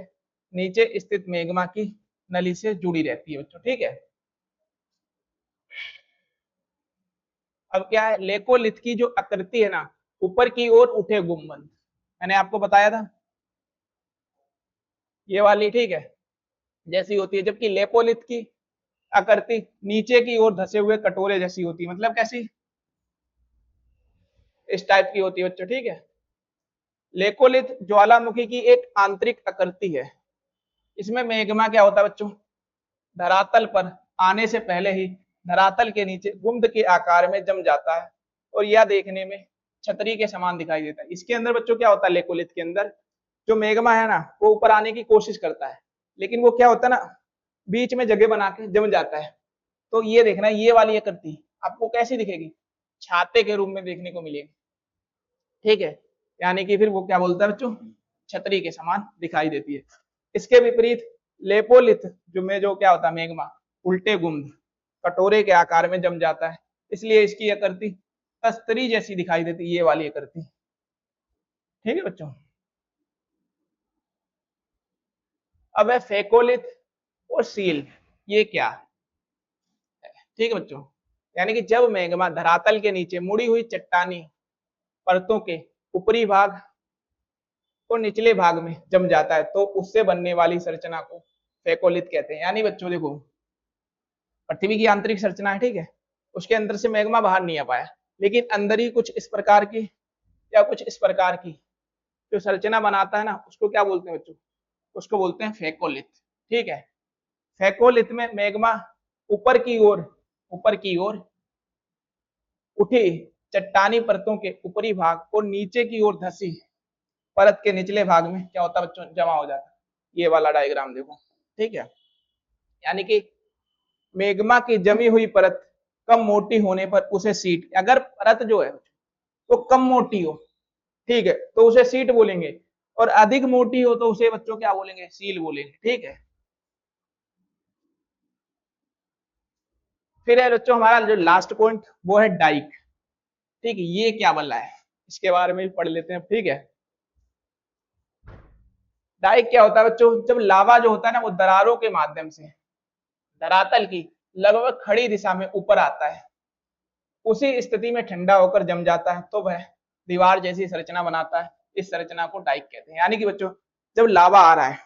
A: नीचे स्थित मैग्मा की नली से जुड़ी रहती है बच्चों। ठीक है। अब क्या है, लेकोलिथ की जो आकृति है ना, ऊपर की ओर उठे गुंबद, मैंने आपको बताया था ये वाली, ठीक है, जैसी होती है। जबकि लेपोलिथ की आकृति नीचे की ओर धसे हुए कटोरे जैसी होती है। मतलब कैसी, इस टाइप की होती है बच्चों। ठीक है। लेकोलिथ ज्वालामुखी की एक आंतरिक आकृति है। इसमें मैग्मा क्या होता है बच्चों, धरातल पर आने से पहले ही धरातल के नीचे गुम्द के आकार में जम जाता है और यह देखने में छतरी के समान दिखाई देता है। इसके अंदर बच्चों क्या होता है, लेकोलिथ के अंदर जो मैग्मा है ना, वो ऊपर आने की कोशिश करता है, लेकिन वो क्या होता है ना, बीच में जगह बना के जम जाता है। तो ये देखना, ये वाली आकृति आपको कैसी दिखेगी, छाते के रूप में देखने को मिलेगी। ठीक है। यानी कि फिर वो क्या बोलता है बच्चों, छतरी के समान दिखाई देती है। इसके विपरीत लेपोलिथ जो क्या होता है, मैग्मा उल्टे गुम्द कटोरे के आकार में जम जाता है, इसलिए इसकी आकृति तस्तरी जैसी दिखाई देती है, ये वाली आकृति। ठीक है बच्चों। अब है फेकोलिथ और सील, ये क्या है। ठीक है बच्चों। यानी कि जब मैग्मा धरातल के नीचे मुड़ी हुई चट्टानी परतों के ऊपरी भाग और निचले भाग में जम जाता है, तो उससे बनने वाली संरचना को फेकोलिथ कहते हैं। यानी बच्चों देखो, पृथ्वी की आंतरिक संरचना है, ठीक है, उसके अंदर से मैग्मा बाहर नहीं आ पाया, लेकिन अंदर ही कुछ इस प्रकार की या कुछ इस प्रकार की जो संरचना बनाता है ना, उसको क्या बोलते हैं बच्चों, उसको बोलते हैं फेकोलिथ। ठीक है। फेकोलिथ में मैग्मा ऊपर की ओर उठी चट्टानी परतों के ऊपरी भाग और नीचे की ओर धसी परत के निचले भाग में क्या होता है बच्चों, जमा हो जाता है। ये वाला डायग्राम देखो। ठीक है। यानी कि मैग्मा की जमी हुई परत कम मोटी होने पर उसे सीट, अगर परत जो है वो कम मोटी हो, ठीक है, तो उसे सीट बोलेंगे, और अधिक मोटी हो तो उसे बच्चों क्या बोलेंगे, सील बोलेंगे। ठीक है। फिर है बच्चों हमारा जो लास्ट पॉइंट, वो है डाइक। ठीक है। ये क्या बन रहा है, इसके बारे में भी पढ़ लेते हैं। ठीक है। डाइक क्या होता है बच्चों, जब लावा जो होता है ना, वो दरारों के माध्यम से धरातल की लगभग खड़ी दिशा में ऊपर आता है, उसी स्थिति में ठंडा होकर जम जाता है, तो वह दीवार जैसी संरचना बनाता है। इस संरचना को डाइक कहते हैं। यानी कि बच्चों जब लावा आ रहा है,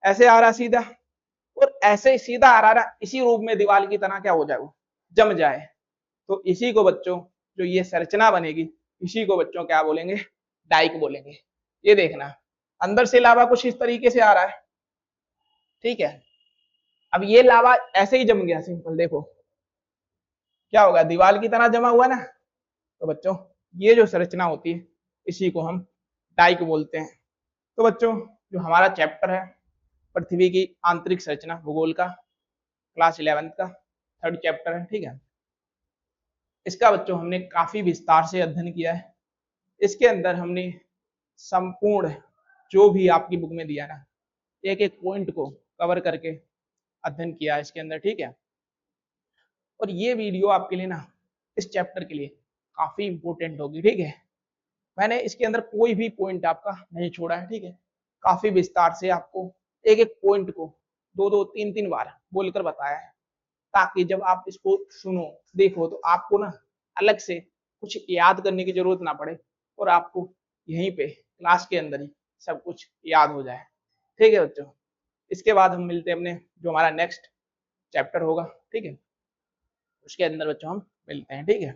A: ऐसे आ रहा है सीधा, और ऐसे सीधा आ रहा है, इसी रूप में दीवार की तरह क्या हो जाए, वो जम जाए, तो इसी को बच्चों जो ये संरचना बनेगी, इसी को बच्चों क्या बोलेंगे, डाइक बोलेंगे। ये देखना, अंदर से लावा कुछ इस तरीके से आ रहा है, ठीक है। अब ये लावा ऐसे ही जम गया, सिंपल देखो क्या होगा, दीवार की तरह जमा हुआ ना, तो बच्चों ये जो संरचना होती है, इसी को हम डाइक बोलते हैं। तो बच्चों जो हमारा चैप्टर है पृथ्वी की आंतरिक संरचना भूगोल का, क्लास 11th का 3rd चैप्टर है, ठीक है, इसका बच्चों हमने काफी विस्तार से अध्ययन किया है। इसके अंदर हमने संपूर्ण जो भी आपकी बुक में दिया ना, एक एक पॉइंट को कवर करके अध्ययन किया है इसके अंदर, ठीक है। और ये वीडियो आपके लिए ना, इस चैप्टर के लिए काफी इंपॉर्टेंट होगी, ठीक है। मैंने इसके अंदर कोई भी पॉइंट आपका नहीं छोड़ा है, ठीक है, काफी विस्तार से आपको एक एक पॉइंट को 2-2, 3-3 बार बोलकर बताया है, ताकि जब आप इसको सुनो देखो तो आपको ना अलग से कुछ याद करने की जरूरत ना पड़े, और आपको यहीं पे क्लास के अंदर ही सब कुछ याद हो जाए। ठीक है बच्चों। इसके बाद हम मिलते हैं अपने जो हमारा नेक्स्ट चैप्टर होगा, ठीक है, उसके अंदर बच्चों हम मिलते हैं, ठीक है।